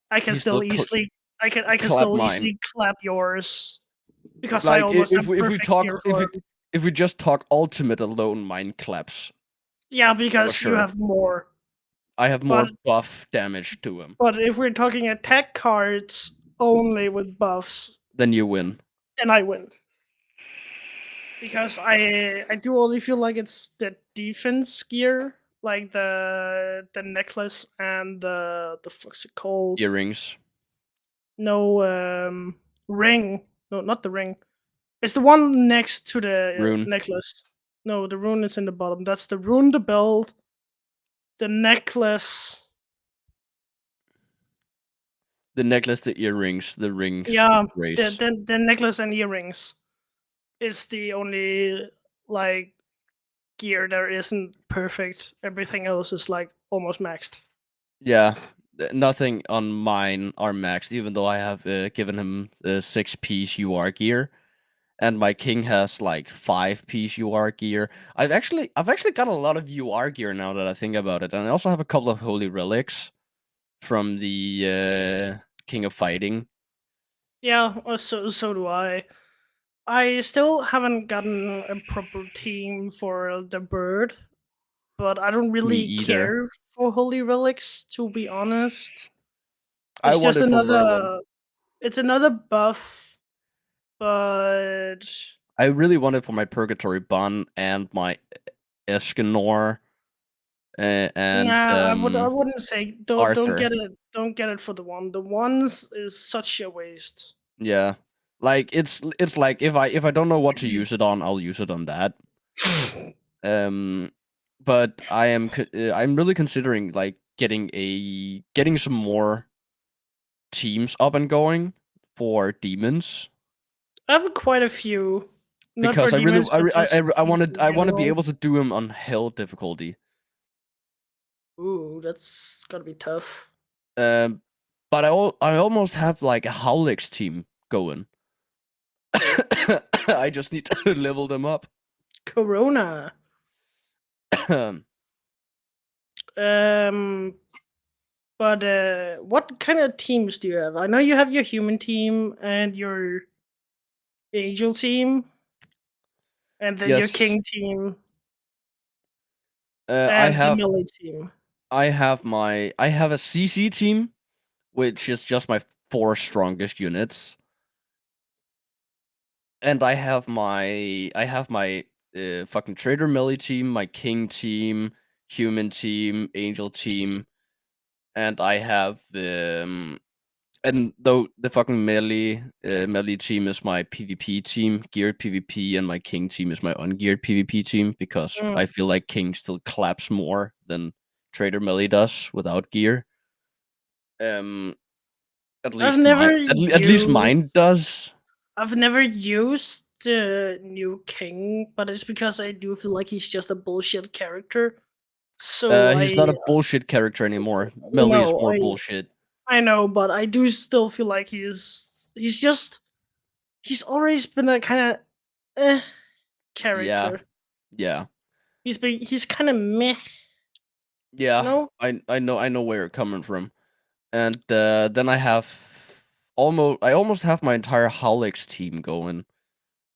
I can He still still easily I can clapped still mine. easily clap yours because I Like almost have if we perfect gear talk for him. if we just talk ultimate alone, mine claps Yeah, for because you sure. have more. I have But more buff damage to him. but if we're talking attack cards only with buffs, Then you win. then I win. Because I do only feel like it's the defense gear, like the necklace and the fuck's it called? Earrings. No, ring. No, not the ring. It's the one next to the Rune. necklace. No, the rune is in the bottom. That's the rune, the belt, the necklace. The necklace, the earrings, the rings, the Yeah, brace. the necklace and earrings is the only like gear that isn't perfect. Everything else is like almost maxed. Yeah, nothing on mine are maxed, even though I have given him the 6-piece UR gear, and my king has like 5-piece UR gear. I've actually got a lot of UR gear now that I think about it, and I also have a couple of holy relics from the King of Fighting. Yeah, so do I. I still haven't gotten a proper team for the bird, but I don't Me really either. care for holy relics, to be honest. I It's want just it for Merlin. another buff, but I really want it for my Purgatory Bun and my Escanor and nah, I wouldn't say don't Arthur. don't get it for the one. The ones is such a waste. Yeah. Like it's like if I don't know what to use it on, I'll use it on that. Um but I'm really considering like getting some more teams up and going for demons I have quite a few, not for because demons, but just I teams wanted in I want to be general. able to do them on hell difficulty. Ooh, that's gotta be tough. Um but I almost have like a Howlix team going. I just need to level them up. Corona. Um, but what kind of teams do you have? I know you have your human team and your angel team, and then your Yes, king team I and the have melee team. I have a CC team, which is just my 4 strongest units, and I have my fucking trader melee team, my king team, human team, angel team, and I have and though the fucking melee team is my PvP team, geared PvP, and my king team is my ungeared PvP team because Mm. I feel like king still claps more than trader melee does without gear. Um, at I've least never at least used mine does. I've never used the new king, but it's because I do feel like he's just a bullshit character. So He's not a bullshit character anymore. Melee is no, more bullshit. I know, but I do still feel like he's just he's always been a kind of Yeah, character. yeah, He's kind of meh, you yeah. know. I know where you're coming from. And then I almost have my entire Howlix team going.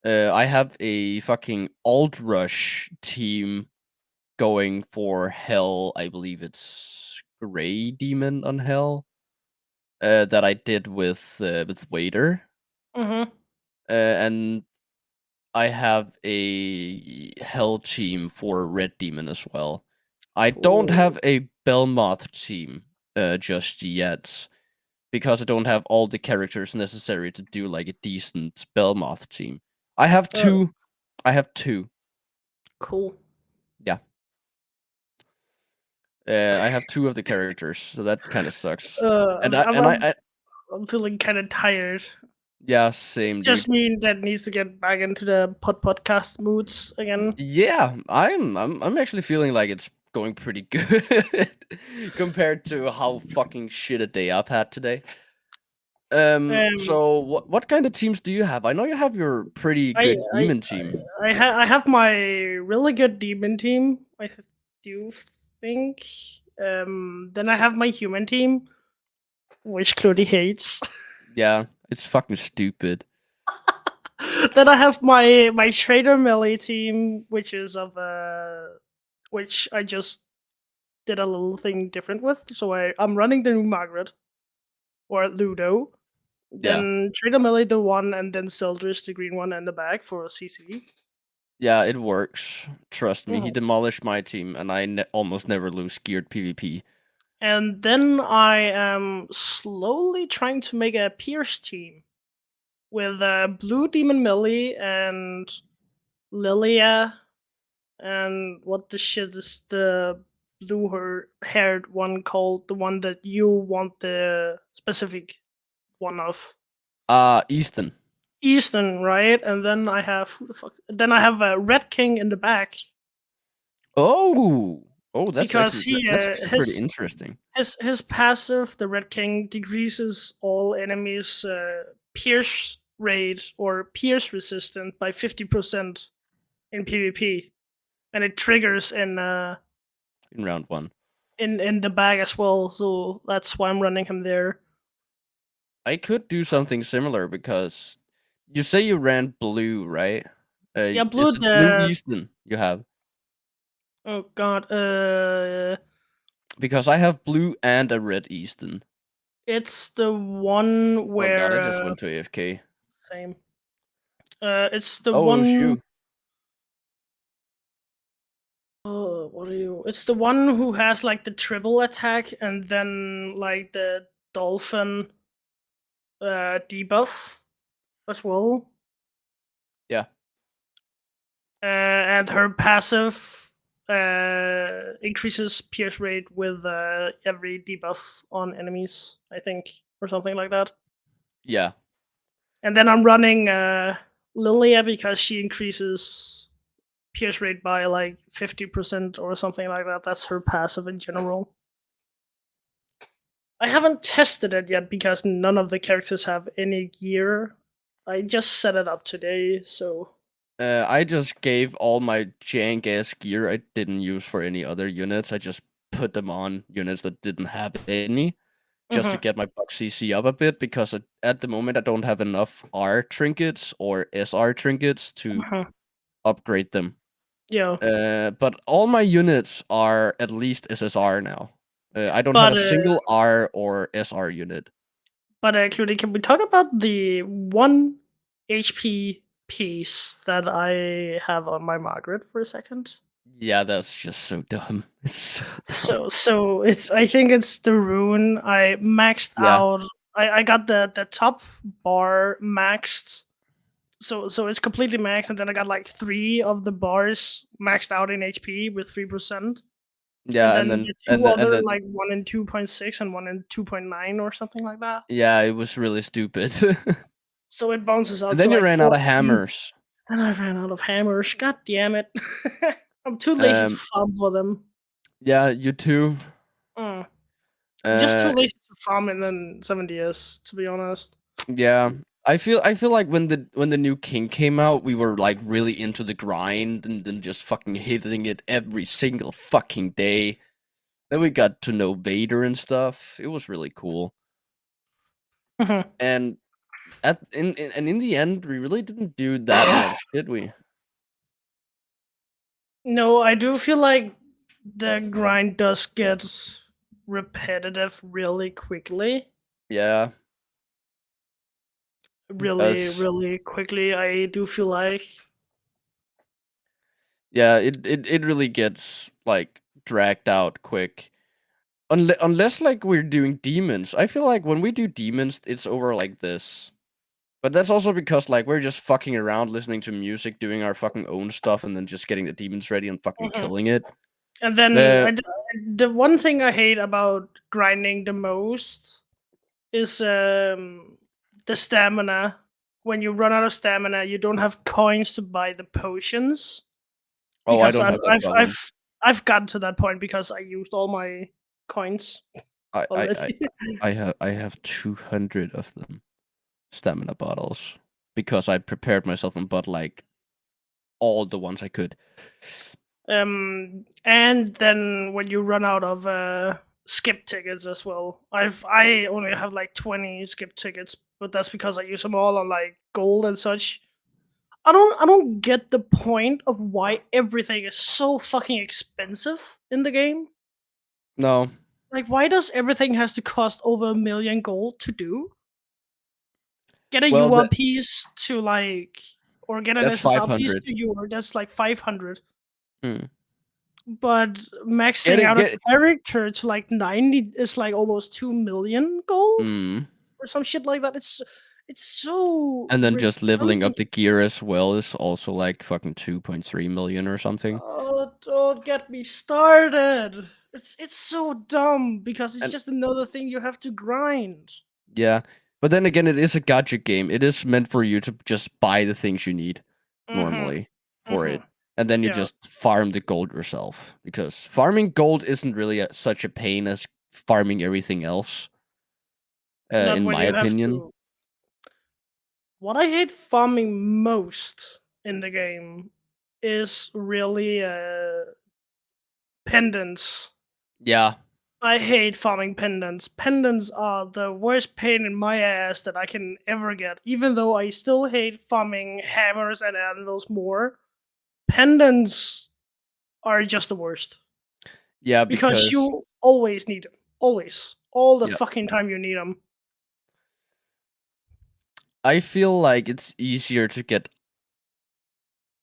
I have a fucking Alt Rush team going for Hell. I believe it's Grey Demon on Hell. That I did with Wader. Mm-hmm. And I have a Hell team for Red Demon as well. I don't Cool. have a Belmoth team just yet because I don't have all the characters necessary to do like a decent Belmoth team. I have Uh, two. I have two. cool. Yeah. I have two of the characters, so that kind of sucks. And I'm, I I'm, and I, I'm, I I'm feeling kind of tired. yeah, same Just dude. me that needs to get back into the podcast moods again. Yeah, I'm actually feeling like it's going pretty good compared to how fucking shit a day I've had today. Um, So what kind of teams do you have? I know you have your pretty I good I demon team. I have my really good demon team. Do think. Then I have my human team, which Cody hates. Yeah, it's fucking stupid. Then I have my trader melee team, which is of which I just did a little thing different with. So I'm running the new Margaret or Ludo. Yeah. Then trader melee the one, and then Sildris the green one and the bag for CC. Yeah, it works. Trust me, he Mhm. demolished my team and I almost never lose geared PvP. And then I am slowly trying to make a Pierce team with Blue Demon Millie and Lilia and what the shit is the blue haired one called? The one that you want the specific one of. Easton. Easton, right? And then I have who the fuck? Then I have a Red King in the back Oh. Oh, because that's actually pretty interesting. his passive, the Red King, decreases all enemies' pierce rate or pierce resistant by 50% in PvP, and it triggers In round 1. in the bag as well. So that's why I'm running him there. I could do something similar because you say you ran blue, right? Yeah, blue. Is it blue The Easton you have? oh god, Because I have blue and a red Easton. it's the one Oh god, where I just went to AFK. same. It's the Oh one. shoot. Oh, what are you? It's the one who has like the triple attack and then like the dolphin debuff as well. Yeah. And her passive increases pierce rate with every debuff on enemies, I think, or something like that. Yeah. And then I'm running Lilia because she increases pierce rate by like 50% or something like that. That's her passive in general. I haven't tested it yet because none of the characters have any gear. I just set it up today, so I just gave all my jank ass gear I didn't use for any other units. I just put them on units that didn't have any, just to Mhm, get my buck CC up a bit because at the moment I don't have enough R trinkets or SR trinkets to mhm. upgrade them. Yeah. But all my units are at least SSR now. I don't have But a single R or SR unit. Cludy, can we talk about the 1 HP piece that I have on my Margaret for a second? Yeah, that's just so dumb. It's so dumb. So it's I think it's the rune. I maxed Yeah, out. I got the top bar maxed. So it's completely maxed, and then I got like 3 of the bars maxed out in HP with 3%. And yeah, then and then the two and other, then like one in 2.6 and one in 2.9 or something like that. yeah, it was really stupid. So it bounces And out to then you like ran out of 14. hammers. And I ran out of hammers. God damn it. I'm too lazy to Um, farm for them. yeah, you too. Mm. I'm just too Uh, lazy to farm in then 70s, to be honest. yeah. I feel like when the new king came out, we were like really into the grind and then just fucking hitting it every single fucking day. Then we got to know Vader and stuff. It was really cool. Mhm. And in the end, we really didn't do that much, did we? No, I do feel like the grind does get repetitive really quickly. Yeah, it Really, does. really quickly. I do feel like. Yeah, it really gets like dragged out quick. Unless like we're doing demons. I feel like when we do demons, it's over like this. But that's also because like we're just fucking around, listening to music, doing our fucking own stuff, and then just getting the demons ready and fucking Mhm. killing it. And then The the one thing I hate about grinding the most is the stamina. When you run out of stamina, you don't have coins to buy the potions. I Because don't I've have that I've problem. I've I've gotten to that point because I used all my coins I I I already. I have 200 of them stamina bottles because I prepared myself and bought like all the ones I could. And then when you run out of skip tickets as well, I only have like 20 skip tickets, but that's because I use them all on like gold and such. I don't get the point of why everything is so fucking expensive in the game. No, Like, why does everything has to cost over 1,000,000 gold to do? Get a well UR piece to like, or get an that's SSR piece 500. to UR. That's like 500. Hmm. But maxing Getting out a get character to like 90 is like almost 2,000,000 gold mm. or some shit like that. It's so And then just leveling up redundant. the gear as well is also like fucking 2.3 million or something. Oh, don't get me started. It's so dumb because it's And just another thing you have to grind. yeah, but then again, it is a gacha game. It is meant for you to just buy the things you need Mhm. normally for it, Mhm. and then you Yeah. just farm the gold yourself. Because farming gold isn't really such a pain as farming everything else, Not in when my you have opinion. to. What I hate farming most in the game is really pendants. Yeah, I hate farming pendants. Pendants are the worst pain in my ass that I can ever get. Even though I still hate farming hammers and anvils more, pendants are just the worst yeah, because because you always need them. Always. All the yeah, fucking time you need them. I feel like it's easier to get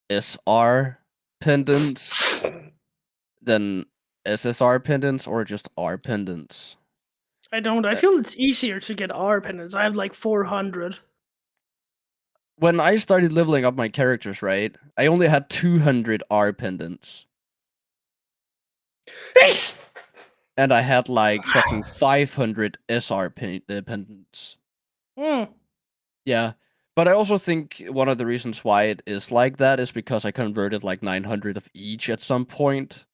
SR pendants than SSR pendants or just R pendants. I don't. I Uh, feel it's easier to get R pendants. I have like 400. when I started leveling up my characters, right, I only had 200 R pendants, and I had like fucking 500 SR pendants. Hmm. Yeah, but I also think one of the reasons why it is like that is because I converted like 900 of each at some point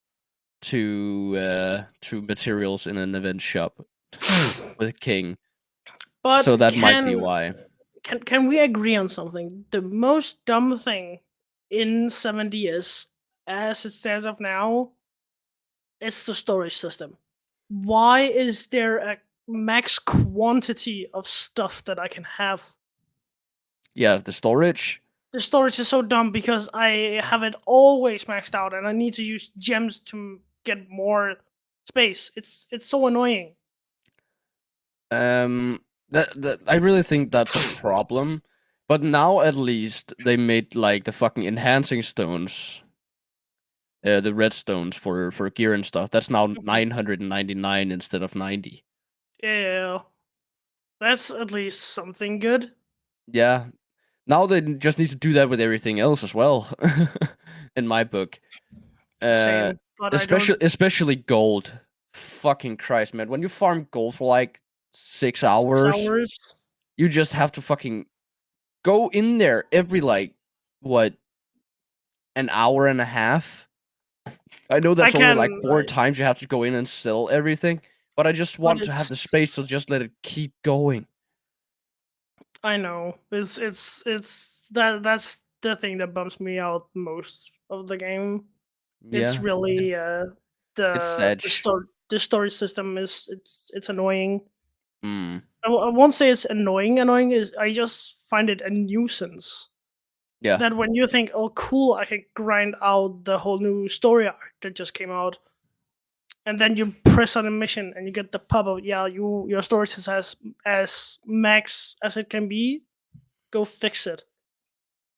to materials in an event shop with King. So But that might be why. can we agree on something? The most dumb thing in 7DS as it stands up now, it's the storage system. Why is there a max quantity of stuff that I can have? Yeah, the storage. The storage is so dumb because I have it always maxed out and I need to use gems to get more space. It's so annoying. That I really think that's a problem. But now at least they made like the fucking enhancing stones, the redstones for gear and stuff. That's now Mhm. 999 instead of 90. Yeah, that's at least something good. Yeah. Now they just need to do that with everything else as well. In my book. Uh Same, but I especially don't. especially gold. Fucking Christ, man. When you farm gold for like 6 hours, Hours. you just have to fucking go in there every like what, an hour and a half. I know I that's only like can, four times you have to go in and sell everything, but I just but want to have it's. the space, so just let it keep going. I know it's that's the thing that bumps me out most of the game. It's Yeah, really it's the Sedge. the story system is it's annoying. Mm, I won't say it's annoying. Annoying is I just find it a nuisance. yeah, That when you think, oh, cool, I can grind out the whole new story arc that just came out, and then you press on a mission and you get the pop up. Yeah, your storage is as max as it can be. Go fix it.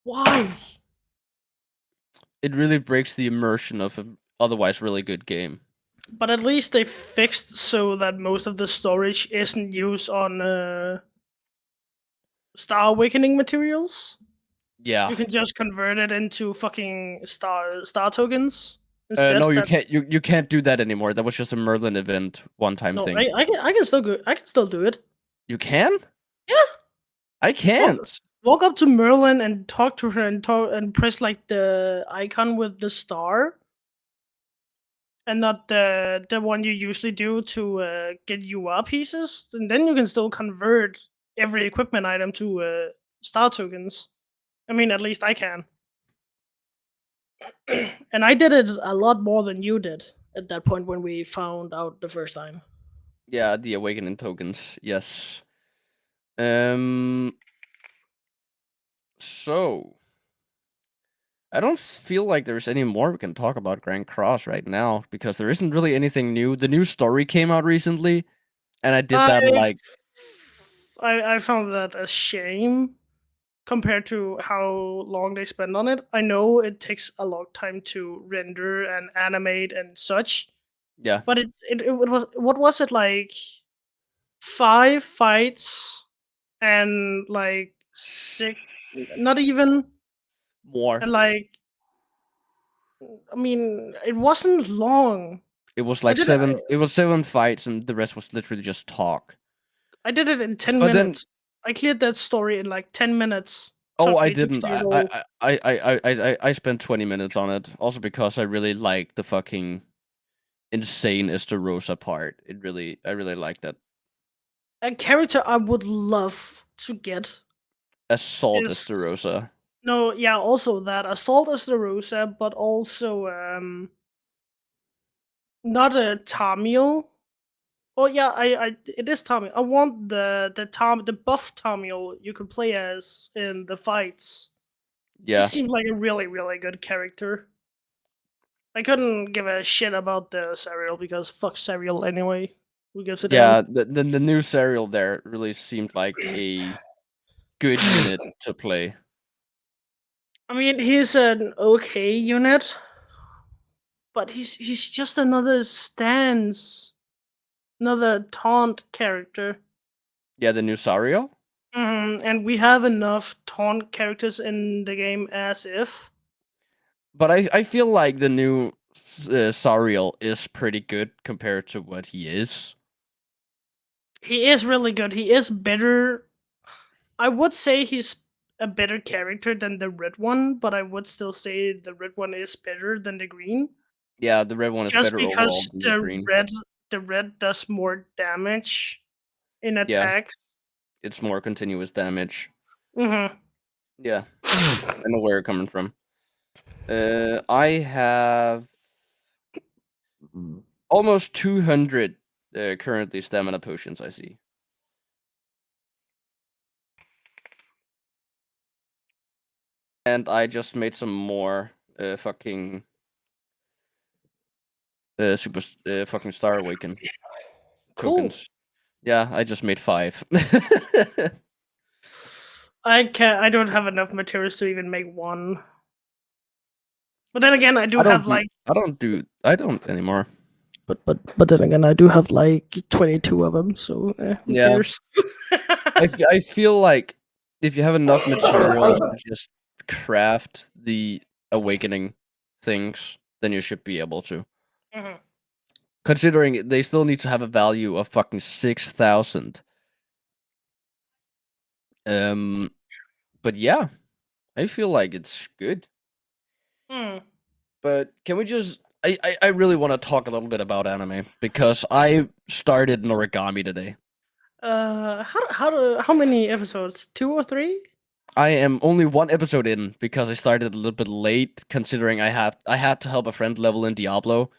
Why? it really breaks the immersion of an otherwise really good game. But at least they fixed so that most of the storage isn't used on Star Awakening materials. Yeah. You can just convert it into fucking star tokens instead. No, you That's can't. You can't do that anymore. That was just a Merlin event one-time no, thing. I can still go. I can still do it. You can? Yeah. I Walk, can't. walk up to Merlin and talk to her and talk and press like the icon with the star, and not the one you usually do to get UR pieces. And then you can still convert every equipment item to star tokens. I mean, at least I can. And I did it a lot more than you did at that point when we found out the first time. Yeah, the awakening tokens. Yes. Um. So I don't feel like there's any more we can talk about Grand Cross right now because there isn't really anything new. The new story came out recently, and I did that I like I found that a shame compared to how long they spend on it. I know it takes a long time to render and animate and such, yeah. but it was what was it like 5 fights and like six, not even, More. and like I mean it wasn't long. It was I like did it. seven. It was 7 fights, and the rest was literally just talk. I did it in 10 But then, minutes. I cleared that story in like 10 minutes. oh, Took I me to didn't. clear it all. I spent 20 minutes on it. Also because I really like the fucking insane Estarossa part. I really like that. A character I would love to get Assault is Estarossa. no, yeah, also that Assault is the Rosa, but also not a Tamil. Oh yeah, I it is Tamil. I want the buff Tamil you could play as in the fights. He Yeah. seems like a really good character. I couldn't give a shit about the serial because fuck serial anyway. Who gives a damn? Yeah, the new serial there really seemed like a good unit to play. I mean, he's an okay unit, but he's just another stance, another taunt character. Yeah, the new Sariel. And we have enough taunt characters in the game as if. But I feel like the new Sariel is pretty good compared to what he is. He is really good. He is better. I would say he's a better character than the red one, but I would still say the red one is better than the green. Yeah, the red one is Just better overall because than the green. the red does more damage in Yeah, attacks. it's more continuous damage. Mm-hmm. Yeah, I know where you're coming from. I have almost 200 currently stamina potions, I see. And I just made some more fucking super fucking Star Awaken Cool. tokens. Yeah, I just made 5. I can't. I don't have enough materials to even make one. But then again, I do have like. I don't anymore. But then again, I do have like 22 of them. So who Yeah. cares? I feel like if you have enough materials to just craft the awakening things, then you should be able to. Mhm. Considering they still need to have a value of fucking 6,000. But yeah, I feel like it's good. Hmm. But can we just I really want to talk a little bit about anime because I started Noragami today. How many episodes? 2 or 3? I am only 1 episode in because I started a little bit late considering I had to help a friend level in Diablo.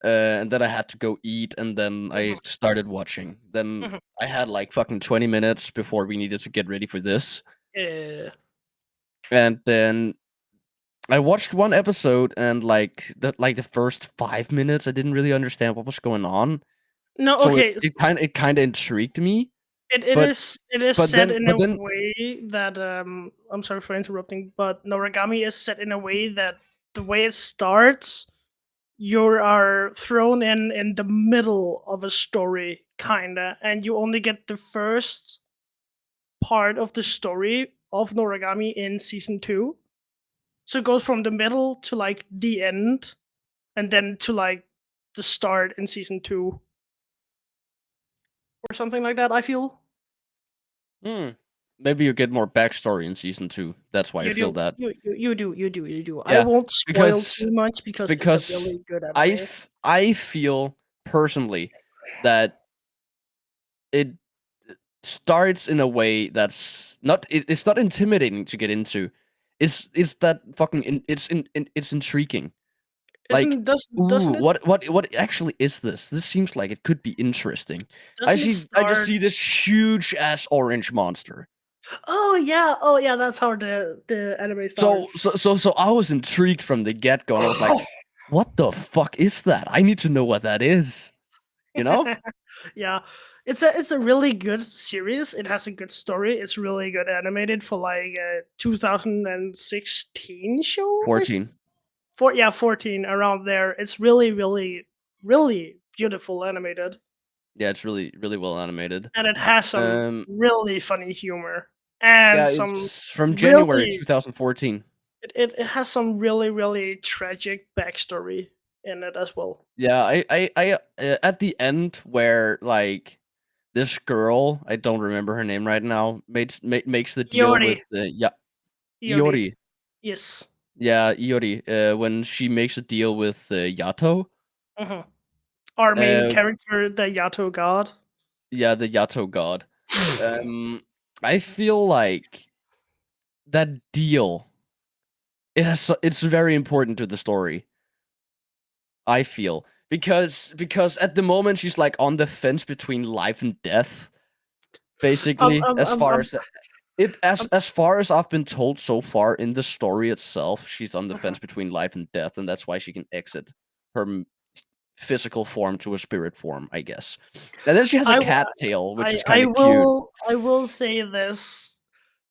And then I had to go eat and then I started watching. Then Mhm. I had like fucking 20 minutes before we needed to get ready for this. Yeah. And then I watched 1 episode and like the first 5 minutes I didn't really understand what was going on. No. So Okay. it kinda intrigued me, but It is but set then in but a then way that I'm sorry for interrupting, but Noragami is set in a way that the way it starts you are thrown in the middle of a story, kinda, and you only get the first part of the story of Noragami in season 2. So it goes from the middle to like the end, and then to like the start in season 2 or something like that. I feel Hmm. Maybe you get more backstory in season 2. That's why I you feel do, that. you do. I Yeah, won't spoil because too much because it's a because really good anime. I feel personally that it starts in a way that's not it's not intimidating to get into. It's that fucking it's intriguing. Like, Isn't doesn't ooh, it what actually is this? This seems like it could be interesting. doesn't it I just start? see this huge ass orange monster. Oh yeah, that's how the anime So starts. I was intrigued from the get-go, and I was like, "What the fuck is that? I need to know what that is." You know? Yeah, it's a really good series. It has a good story. It's really good animated for like a 2016 show or 14. 14 around there. It's really really beautiful animated, Yeah, it's really well animated. and it has some Um, really funny humor and yeah, some it's from January really 2014. it has some really tragic backstory in it as well. Yeah, at the end where, like, this girl, I don't remember her name right now, makes the deal Iori, with the Iori, Iori. yes. Yeah, Iori, when she makes a deal with, Yato, Hmm. Our main uh, character, the Yato god. yeah, the Yato god. I feel like that deal, it's very important to the story, I feel. Because at the moment, she's, like, on the fence between life and death, Um, basically, um, as um, far um, as it um, as far as I've been told so far in the story itself, she's on the mhm. fence between life and death, and that's why she can exit her physical form to a spirit form, I guess. And then she has a I, w- cat tail, which I, is kind I of cute. will, I will say this: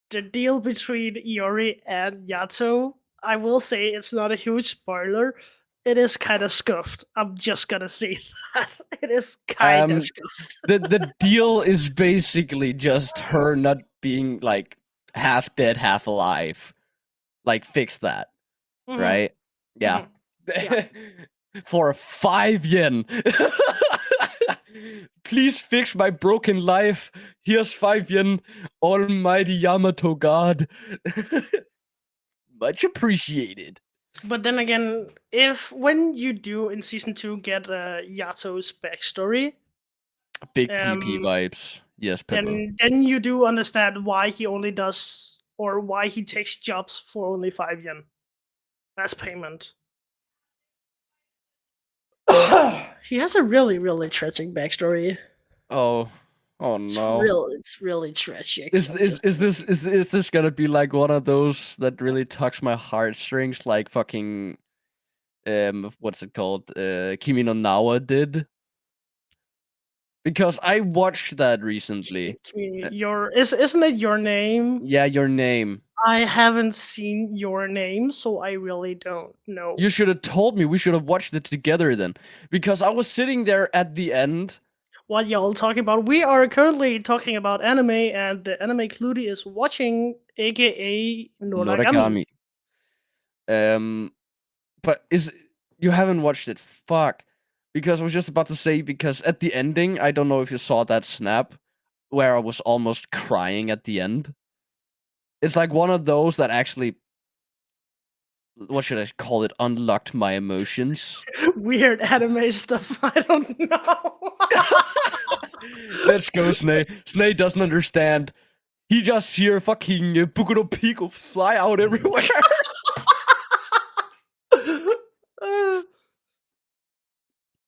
the deal between Iori and Yato. I will say it's not a huge spoiler. It is kind of scuffed. I'm just gonna say that it is kind of Um, scuffed. the deal is basically just her not being like half dead, half alive. Like, fix that, Hmm. right? Yeah. Hmm. Yeah. For 5 yen. Please fix my broken life. Here's 5 yen, almighty Yamato God. Much appreciated. But then again, if when you do in season 2 get Yato's backstory, Big PP um, vibes. Yes, Peppo. then you do understand why he only does or why he takes jobs for only 5 yen as payment. He has a really tragic backstory. Oh, oh no. It's really tragic. Is I'm just is this gonna be like one of those that really tugs my heartstrings, like fucking what's it called? Kimi no Nawa did? Because I watched that recently. your isn't it your name? Yeah, Your Name. I haven't seen your name, so I really don't know You should have told me. We should have watched it together then. Because I was sitting there at the end. what y'all talking about. We are currently talking about anime, and the anime Cludy is watching, aka Noragami. Noragami. Um, but you haven't watched it? Fuck. Because I was just about to say, because at the ending, I don't know if you saw that snap where I was almost crying at the end. It's like one of those that actually, what should I call it, unlocked my emotions. Weird anime stuff. I don't know. Let's go, Snake. Snake doesn't understand. He just hear fucking Boku no Pico fly out everywhere. Uh,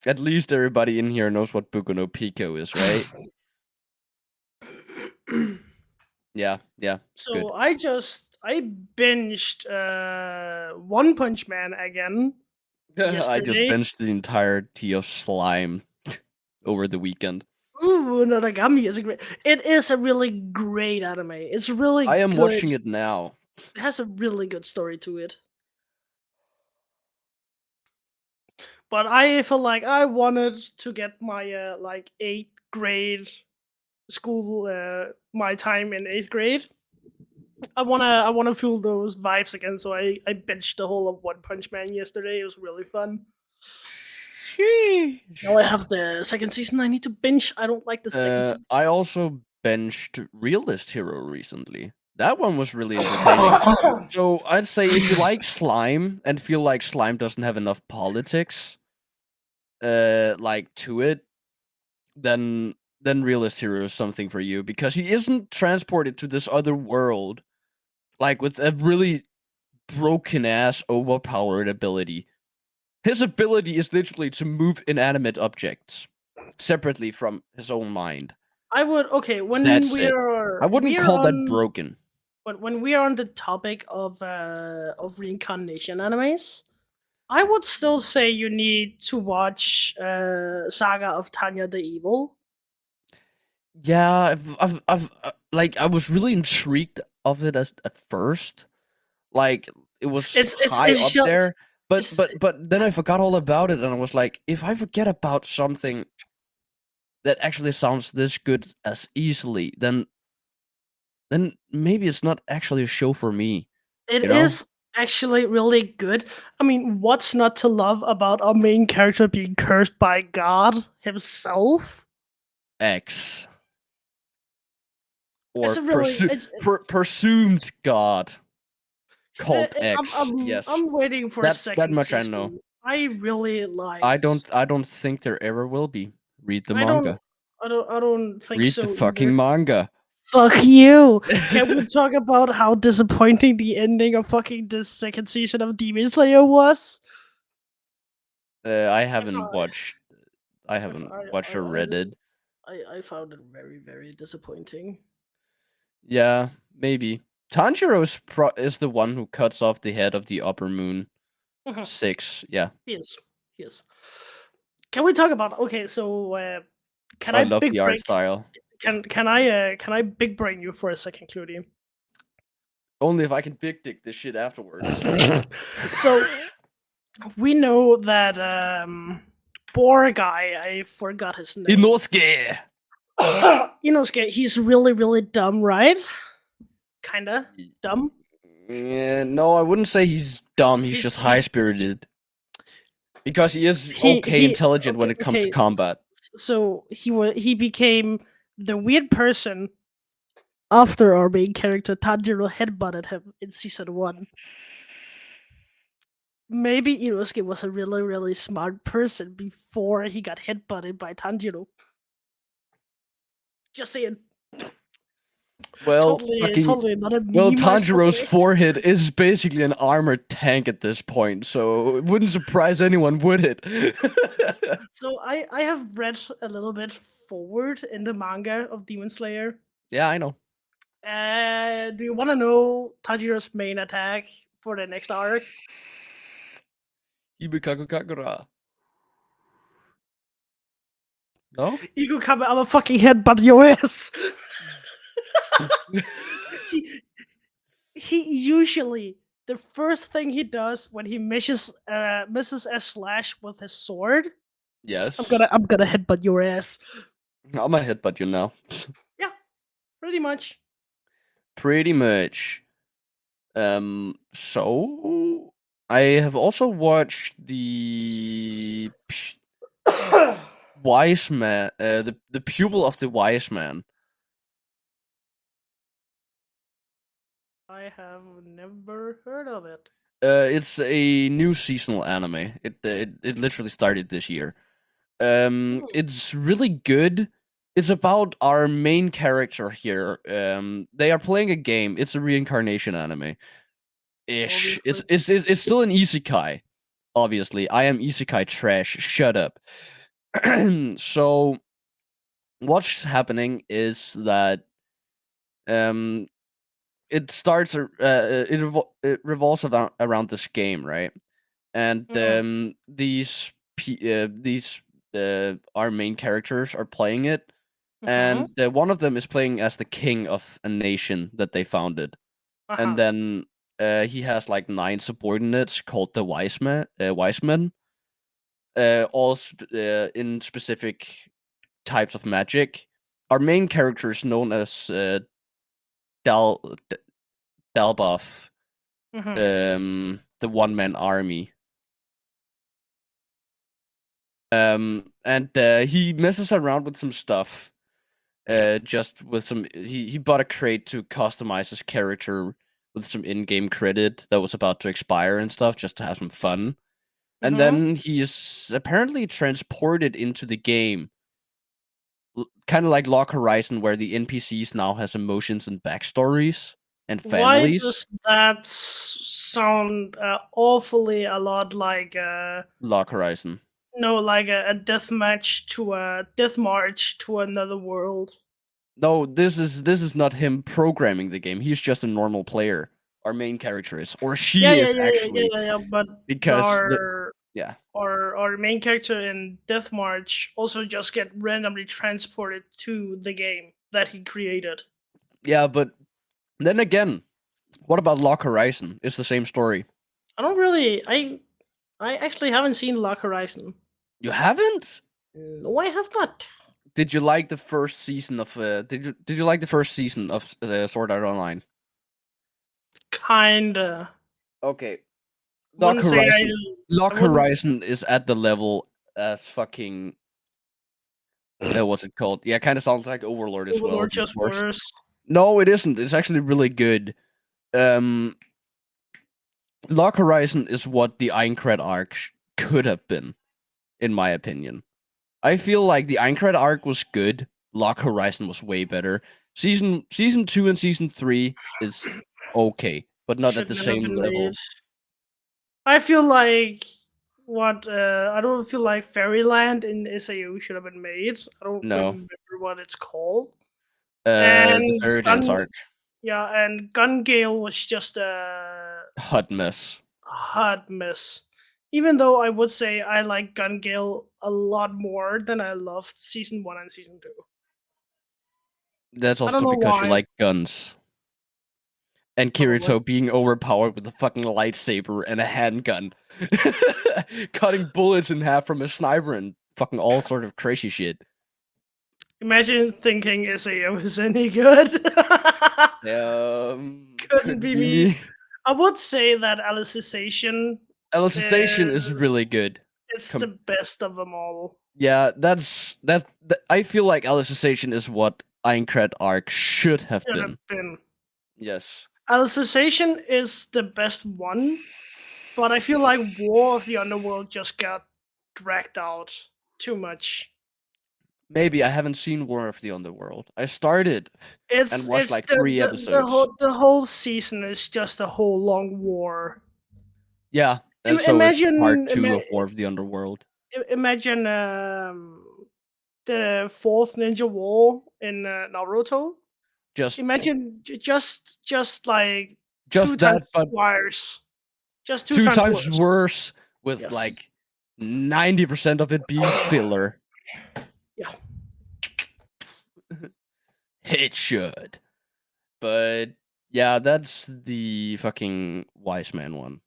At least everybody in here knows what Boku no Pico is, right? Yeah, yeah, good. so I binged One Punch Man again I just yesterday. benched the entirety of Slime over the weekend. Ooh, Noragami is a great. It is a really great anime. It's I really am good. watching it now. It has a really good story to it. But I feel like I wanted to get my like 8th grade school, my time in 8th grade. I wanna feel those vibes again. So I binged the whole of One Punch Man yesterday. It was really fun. Now Sheesh. I have the second season. I need to binge. I don't like the second season. I also benched Realist Hero recently. That one was really entertaining. So I'd say if you like slime and feel like slime doesn't have enough politics, like to it, then Realist Hero is something for you because he isn't transported to this other world like with a really broken ass overpowered ability. His ability is literally to move inanimate objects separately from his own mind. I would okay when That's we it. are I wouldn't we're call that on broken. when we are on the topic of reincarnation animes. I would still say you need to watch Saga of Tanya the Evil. Yeah, like I was really intrigued of it at first. Like it was high It's up just there, but it's, but but then I forgot all about it, and I was like, if I forget about something that actually sounds this good as easily, then maybe it's not actually a show for me. it You know, is actually really good. I mean, what's not to love about our main character being cursed by God himself? X It's or a really it's presumed God called I'm X. I'm Yes, I'm waiting for a that second much I know. season. I really I liked. don't I don't think there ever will be. Read the I don't manga. I don't think Read the so fucking either. manga. Fuck you! Can we talk about how disappointing the ending of fucking the second season of Demon Slayer was? I I haven't found watched. I haven't watched or read it. I found it very very disappointing. Yeah, maybe. Tanjiro is the one who cuts off the head of the Upper Moon Mhm. 6. Yeah, Yes, yes. Can we talk about okay? So can I I love big the art break? style. Can I big brain you for a second, Cludy? Only if I can big dick this shit afterwards. So we know that poor guy, I forgot his name. Inosuke! Inosuke, he's really really dumb, right? Kinda dumb. Yeah, no, I wouldn't say he's dumb. He's just high He's spirited because he is okay he intelligent when okay it comes to okay. combat. So he became the weird person after our main character Tanjiro headbutted him in season 1. Maybe Inosuke was a really, really smart person before he got headbutted by Tanjiro. Just saying. Well, fucking Totally not a well, meme I saw Tanjiro's today. forehead is basically an armored tank at this point, so it wouldn't surprise anyone, would it? So I have read a little bit forward in the manga of Demon Slayer. Yeah, I know. Do you want to know Tanjiro's main attack for the next arc? Ibikaku Kagura. No? Igu come, I'm a fucking headbutt your ass. he, he usually the first thing he does when he misses a slash with his sword, Yes. I'm gonna headbutt your ass. I'm a headbutt you now. Yeah, pretty much. Pretty much. So I have also watched the Wise Man, the pupil of the Wise Man. I have never heard of it. It's a new seasonal anime. It literally started this year. It's really good. It's about our main character here. They are playing a game. It's a reincarnation anime. Ish. Obviously. It's still an isekai. Obviously, I am isekai trash. Shut up. So what's happening is that um it starts it revolves around this game, right? And Mhm, these our main characters are playing it, mhm, and one of them is playing as the king of a nation that they founded, and uh-huh. then he has like 9 subordinates called the wise men, in specific types of magic. Our main character is known as Dal D- Dalbuff, Mhm. the one man army. And he messes around with some stuff. Just with some, he bought a crate to customize his character with some in-game credit that was about to expire and stuff, just to have some fun. And Mhm. then he is apparently transported into the game, kind of like Log Horizon, where the NPCs now has emotions and backstories and Why families. does that sound awfully a lot like Log Horizon. no, like a death match to a death march to another world? No, this is not him programming the game. He's just a normal player. Our main character is, or Yeah, she yeah, is yeah, yeah, yeah, actually, yeah, yeah. But because yeah, our main character in Death March also just get randomly transported to the game that he created. yeah. But then again, what about Log Horizon? It's the same story. I don't really. I actually haven't seen Lock Horizon. You haven't? No, I have not. Did you like the first season of? Did you like the first season of Sword Art Online? Kinda. Okay, Log Wouldn't say Horizon. I Log wouldn't. Horizon is at the level as fucking. What's it called? Yeah, kind of sounds like Overlord as well, Overlord just just worse. worse. No, it isn't. It's actually really good. Um, Log Horizon is what the Aincrad arc could have been, in my opinion. I feel like the Aincrad arc was good. Log Horizon was way better. Season 2 and season 3 is okay, but not at Should the never same been made. level. I feel like what I don't feel like Fairyland in SAO should have been made. I don't No. remember what it's called. The And Fairy Dance arc. And Gun Gale was just a Hot mess. hot mess. Even though I would say I like Gun Gale a lot more than I loved season 1 and season 2. That's I don't also know because you why. like guns. And Probably. Kirito being overpowered with a fucking lightsaber and a handgun. Cutting bullets in half from a sniper and fucking all sort of crazy shit. Imagine thinking SAO is any good. Couldn't Could be be me. me. I would say that Alicization Alicization is is really good. it's the Com- best of them all. yeah, I feel like Alicization is what Aincrad arc should have Should have been. been. Yes. Alicization is the best one, but I feel like War of the Underworld just got dragged out too much. Maybe I haven't seen War of the Underworld. I started and watched It's like 3 episodes. the whole season is just a whole long war. Yeah, and so is part Imagine 2 of War of the Underworld. imagine the fourth Ninja War in Naruto. Just Imagine just like two just times that, but worse. Just two 2 times times worse. worse with Yes. like 90% of it being filler. Yeah. It should. But yeah, that's the fucking wise man one.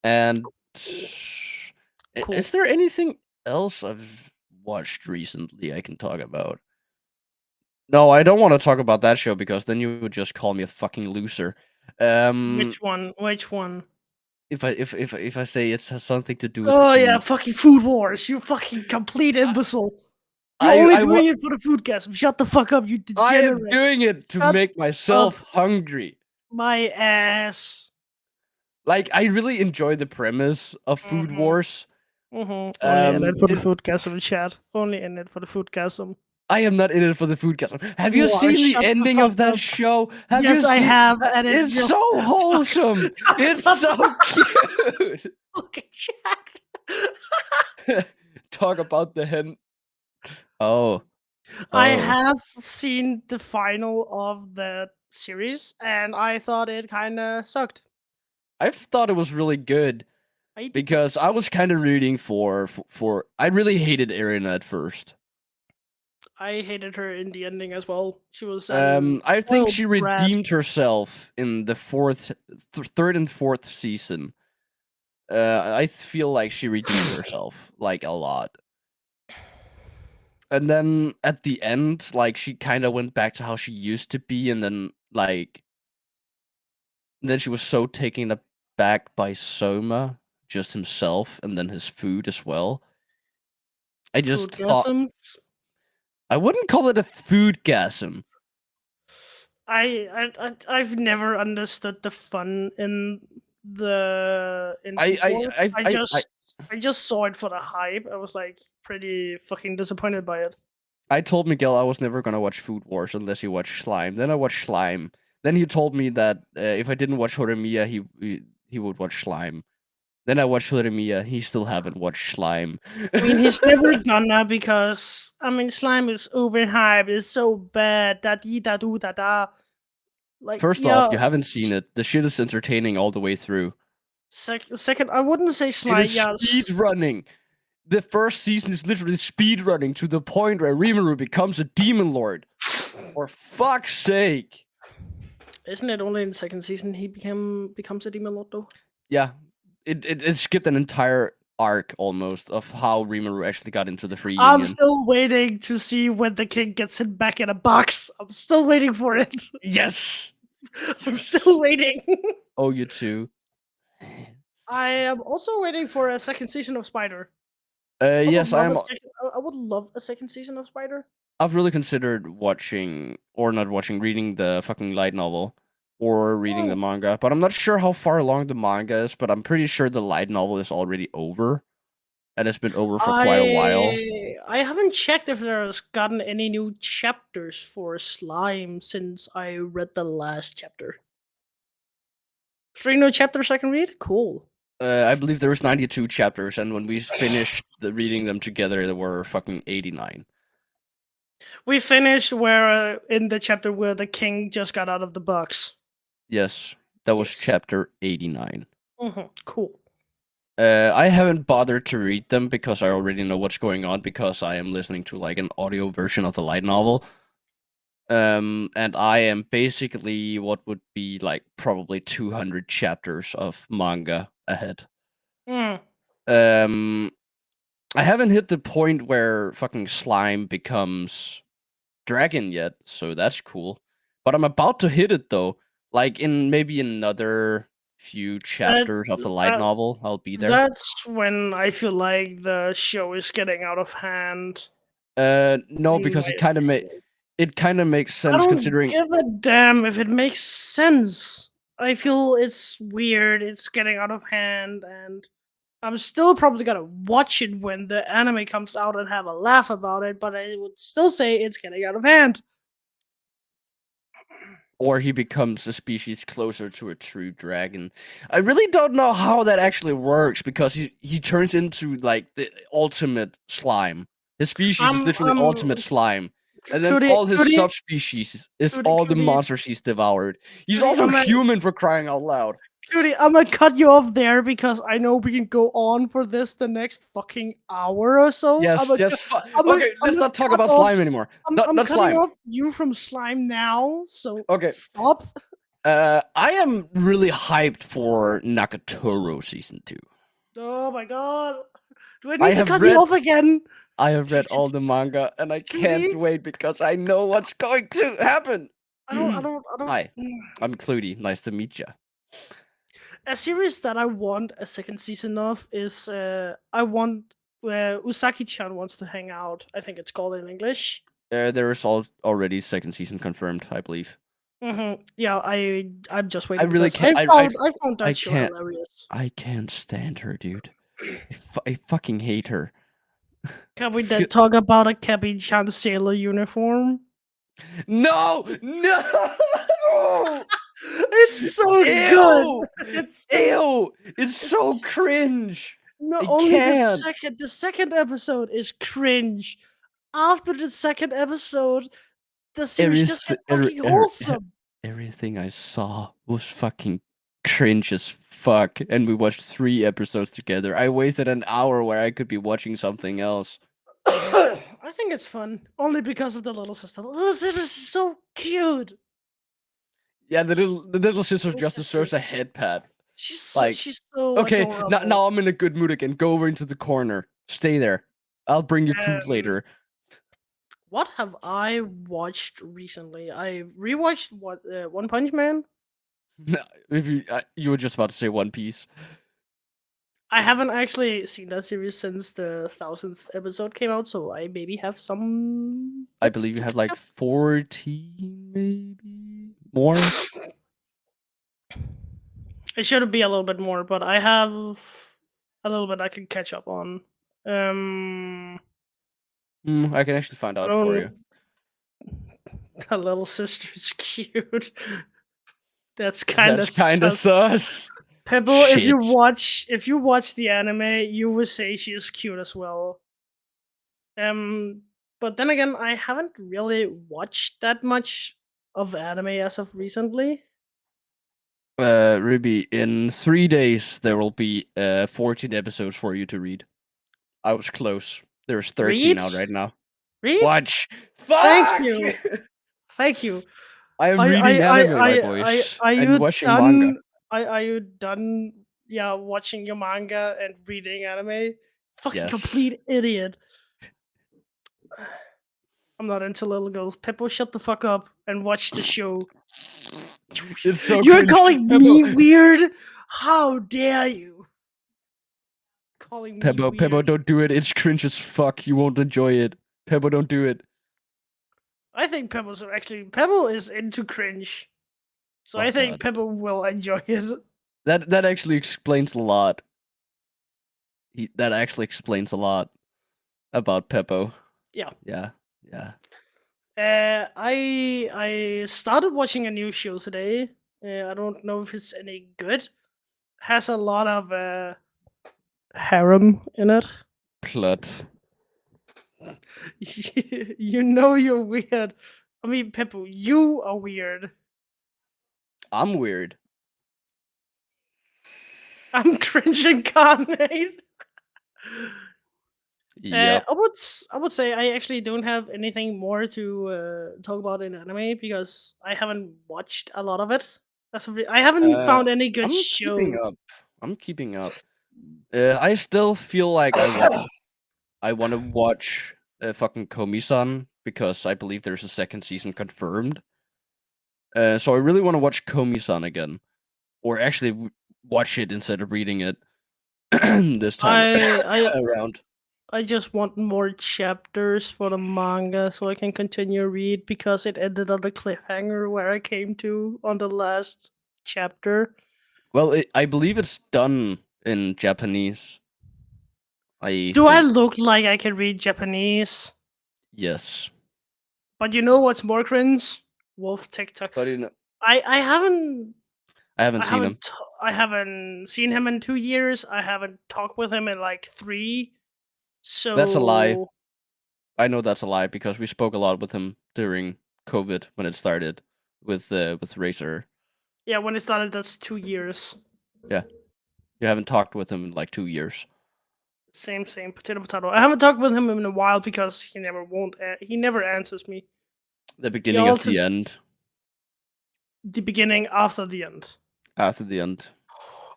And Cool. is there anything else I've watched recently I can talk about? No, I don't want to talk about that show because then you would just call me a fucking loser. Which one? Which one? If I say it has something to do with Oh yeah, food, fucking Food Wars. You fucking complete I imbecile. You're I only I wa- doing it for the food gasm. Shut the fuck up, you I am degenerate. doing it to Shut make up myself hungry. my ass. Like I really enjoy the premise of Food Mm-hmm. Wars. Mm-hmm. Only in it for the It, food gasm chat. Only in it for the food gasm. I am not in it for the food gasm. Have you You are. seen the Shut the ending fuck of that up. show? Have you Yes, I seen? have, and it's It's just so talk, wholesome. talk It's about the so cute. fucking chat. Talk about the hen. Oh, I oh. have seen the final of that series, and I thought it kind of sucked. I thought it was really good I did. because I was kind of rooting for. I really hated Aaron at first. I hated her in the ending as well. She was an I think spoiled she brat. redeemed herself in the third and fourth season. I feel like she redeemed herself like a lot. And then at the end, like she kind of went back to how she used to be, and then then she was so taken aback by Soma, just himself, and then his food as well. I just thought Foodgasms. I wouldn't call it a foodgasm. I've never understood the fun in I Food I Wars. I just saw it for the hype. I was like pretty fucking disappointed by it. I told Miguel I was never gonna watch Food Wars unless he watched Slime. Then I watched Slime. Then he told me that if I didn't watch Horimiya, he would watch Slime. Then I watched Horimiya. He still haven't watched Slime. I mean, he's never gonna because I mean, slime is overhyped. It's so bad. Da dee da do da da. Like First off, yeah. you haven't seen it. The shit is entertaining all the way through. Second, I wouldn't say It slime. is Yeah, speed running. The first season is literally speed running to the point where Rimuru becomes a demon lord. For fuck's sake. isn't it only in the second season he becomes a demon lord though? Yeah. It skipped an entire arc almost of how Rimuru actually got into the free I'm union. still waiting to see when the king gets him back in a box. I'm still waiting for it. Yes. I'm still waiting. Oh, you too. I am also waiting for a second season of Spider. Yes, I am. I would love a second season of Spider. I've really considered watching or not watching, reading the fucking light novel or reading the Oh, manga, but I'm not sure how far along the manga is. But I'm pretty sure the light novel is already over, and it's been over for quite a while. I haven't checked if there's gotten any new chapters for Slime since I read the last chapter. 3 new chapters I can read? Cool. I believe there was 92 chapters, and when we finished reading them together, there were fucking 89. We finished where in the chapter where the king just got out of the box. Yes, that was Yes. chapter 89. Cool. I haven't bothered to read them because I already know what's going on because I am listening to like an audio version of the light novel. And I am basically what would be like probably 200 chapters of manga ahead. Mm. I haven't hit the point where fucking slime becomes dragon yet, so that's cool. But I'm about to hit it though. Like in maybe another few chapters of the light novel, I'll be there. That's when I feel like the show is getting out of hand. No, in because my it kind of makes I sense don't considering. give a damn if it makes sense. I feel it's weird. It's getting out of hand, and I'm still probably gonna watch it when the anime comes out and have a laugh about it. But I would still say it's getting out of hand. Or he becomes a species closer to a true dragon. I really don't know how that actually works because he turns into like the ultimate slime. His species is literally ultimate slime. And then all his subspecies is all the monsters he's devoured. He's also human, for crying out loud. Judy, I'm gonna cut you off there because I know we can go on for this the next fucking hour or so. Yes, okay, let's not talk about slime anymore. I'm not cutting slime. off you from slime now, so okay, stop. I am really hyped for Nagatoro season 2. Oh my god! Do I need to cut you off again? I have read all the manga and I can't wait because I know what's going to happen. I don't. Hi, I'm Cludy. Nice to meet you. A series that I want a second season of is I want where Usaki-chan wants to hang out. I think it's called in English. There is already second season confirmed, I believe. Yeah, I'm just waiting. I really can't. I found that show hilarious. I can't stand her, dude. I fucking hate her. Can we then talk about a Kabi-chan sailor uniform? No! It's so good. It's ew. It's so cringe. Not only the second episode is cringe. After the second episode, the series just got fucking wholesome. Everything I saw was fucking cringe as fuck, and we watched 3 episodes together. I wasted an hour where I could be watching something else. I think it's fun only because of the little sister. The little sister is so cute. Yeah, the little sister just deserves a head pat. She's Like, she's so okay, now, adorable. now I'm in a good mood again. Go over into the corner. Stay there. I'll bring you food Um, later. what have I watched recently? I rewatched One Punch Man. If you were just about to say One Piece. I haven't actually seen that series since the thousandth episode came out, so I maybe have some I bits believe you to have catch like 14, maybe more. up. It should be a little bit more, but I have a little bit I can catch up on. Um, I can actually find I out for you. don't. The little sister is cute. That's kind of That's kind of sus. sus. Pebble, Shit. if you watch the anime, you will say she is cute as well. Um, but then again, I haven't really watched that much of anime as of recently. Ruby, in 3 days there will be 14 episodes for you to read. I was close. There's 13 Read, out right now. read. Watch. Thank Fuck! you, thank you. I am reading anime, my boys, Are and you watching manga. done? Are you done? Yeah, watching your manga and reading anime. Fucking Yes. complete idiot. I'm not into little girls. Peppo, shut the fuck up and watch the show. It's so You're cringe. calling me Pebble, weird? How dare you? Calling me Pebble, weird. don't do it. It's cringe as fuck. You won't enjoy it. Pebble, don't do it. I think Pebble is into cringe. So Oh I think god. Pebble will enjoy it. That actually explains a lot. That actually explains a lot about Peppo. Yeah. Yeah. Yeah. I started watching a new show today. I don't know if it's any good. Has a lot of harem in it. Plot. You know you're weird. I mean, Peppo, you are weird. I'm weird. I'm cringe incarnate. Yep. I would say I actually don't have anything more to talk about in anime because I haven't watched a lot of it. I haven't Uh, found any good I'm keeping show. up. I'm keeping up. I still feel like I want to watch fucking Komi-san because I believe there's a second season confirmed. So I really want to watch Komi-san again, or actually watch it instead of reading it this time I around. I just want more chapters for the manga so I can continue read because it ended on the cliffhanger where I came to on the last chapter. Well, I believe it's done in Japanese. I Do I think look like I can read Japanese? yes, But you know what's more cringe? Wolf TikTok. but you know, I haven't I haven't seen him. I haven't seen him in 2 years. I haven't talked with him in like 3. That's a lie. So I know that's a lie because we spoke a lot with him during COVID when it started with Razer. yeah, when it started, that's 2 years. Yeah, you haven't talked with him in like 2 years. Same potato potato. I haven't talked with him in a while because he never answers me. The He beginning of also the end, the beginning after the end. after the end.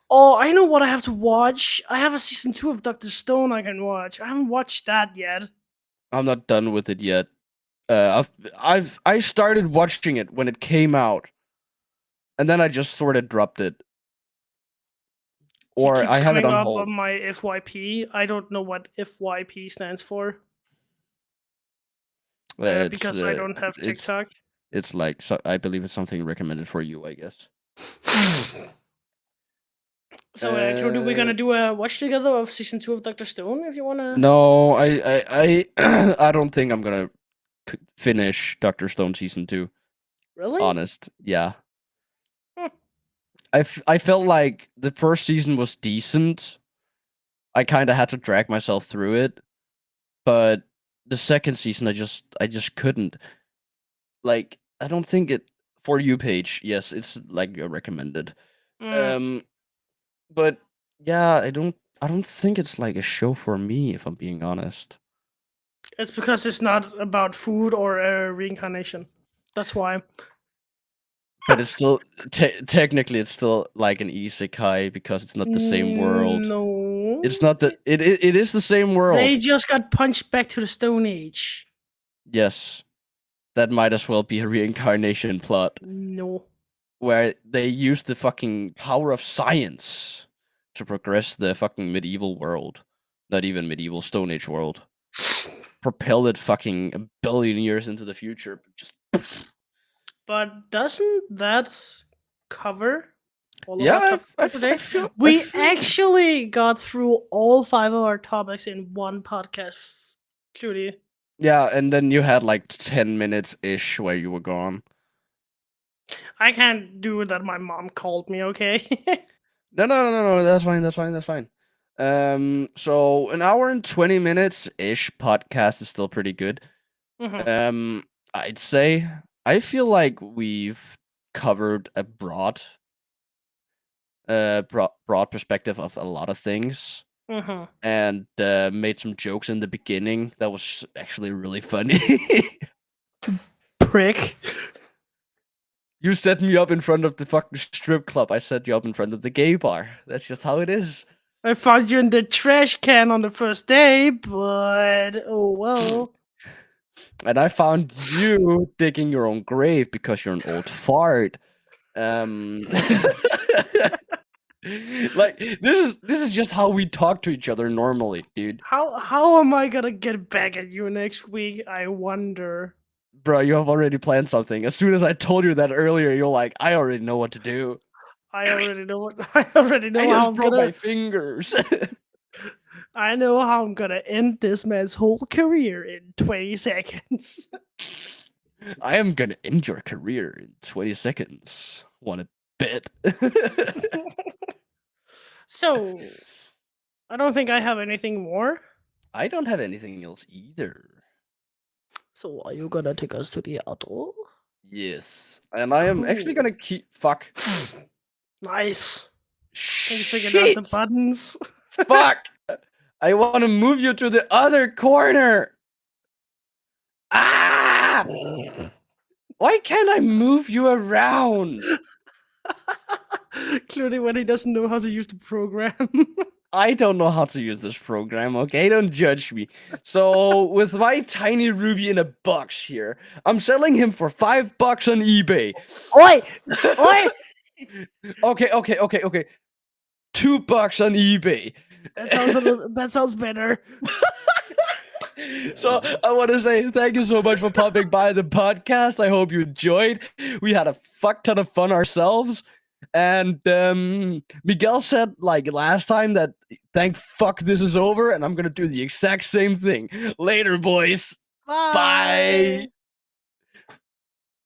Oh, I know what I have to watch. I have a season 2 of Doctor Stone I can watch. I haven't watched that yet. I'm not done with it yet. I started watching it when it came out, and then I just sort of dropped it, He or keeps I have it coming on up hold. on my FYP. I don't know what FYP stands for It's because I don't have it's TikTok. it's like I believe it's something recommended for you, I guess. So, Claudia, we're gonna do a watch together of season 2 of Doctor Stone if you wanna. No, I don't think I'm gonna finish Doctor Stone season 2. Really? Honest, yeah. Hmm. I felt like the first season was decent. I kind of had to drag myself through it, but the second season I just couldn't. Like I don't think it for you page. Yes, it's like recommended. Mm. Um, but yeah, I don't think it's like a show for me if I'm being honest. It's because it's not about food or reincarnation. That's why. but it's still technically it's still like an isekai because it's not the same world. No. It's not the it is the same world. They just got punched back to the Stone Age. Yes. That might as well be a reincarnation plot No. where they use the fucking power of science to progress the fucking medieval world. Not even medieval Stone Age world. Propel it fucking a billion years into the future. Just But doesn't that cover all of yeah, our topics today? We actually got through all 5 of our topics in one podcast, Trudy. yeah, and then you had like 10 minutes ish where you were gone. I can't do that. My mom called me. Okay. No. That's fine. So an hour and 20 minutes ish podcast is still pretty good. Mhm. I'd say I feel like we've covered a broad perspective of a lot of things Mhm. and made some jokes in the beginning that was actually really funny. Prick. You set me up in front of the fucking strip club. I set you up in front of the gay bar. That's just how it is. I found you in the trash can on the first day, but oh well. And I found you digging your own grave because you're an old fart. Like this is just how we talk to each other normally, dude. How am I gonna get back at you next week? I wonder. Bro, you have already planned something. As soon as I told you that earlier, you're like, I already know what to do. I already know what I already know I how just I'm broke gonna my fingers. I know how I'm gonna end this man's whole career in 20 seconds. I am gonna end your career in 20 seconds. Want a bet? So I don't think I have anything more. I don't have anything else either. So are you gonna take us to the outro? Yes. And I am actually Cool. gonna keep fuck. Nice. Can you figure out the Shit! buttons? Fuck! I want to move you to the other corner. Ah! Why can't I move you around? Clearly when he doesn't know how to use the program. I don't know how to use this program, okay? Don't judge me. So, with my tiny ruby in a box here, I'm selling him for $5 on eBay. Oi! Oi! Okay. $2 on eBay. That sounds better. So I want to say thank you so much for popping by the podcast. I hope you enjoyed. We had a fuck ton of fun ourselves. And Miguel said like last time that thank fuck this is over, and I'm gonna do the exact same thing. Later, boys. Bye.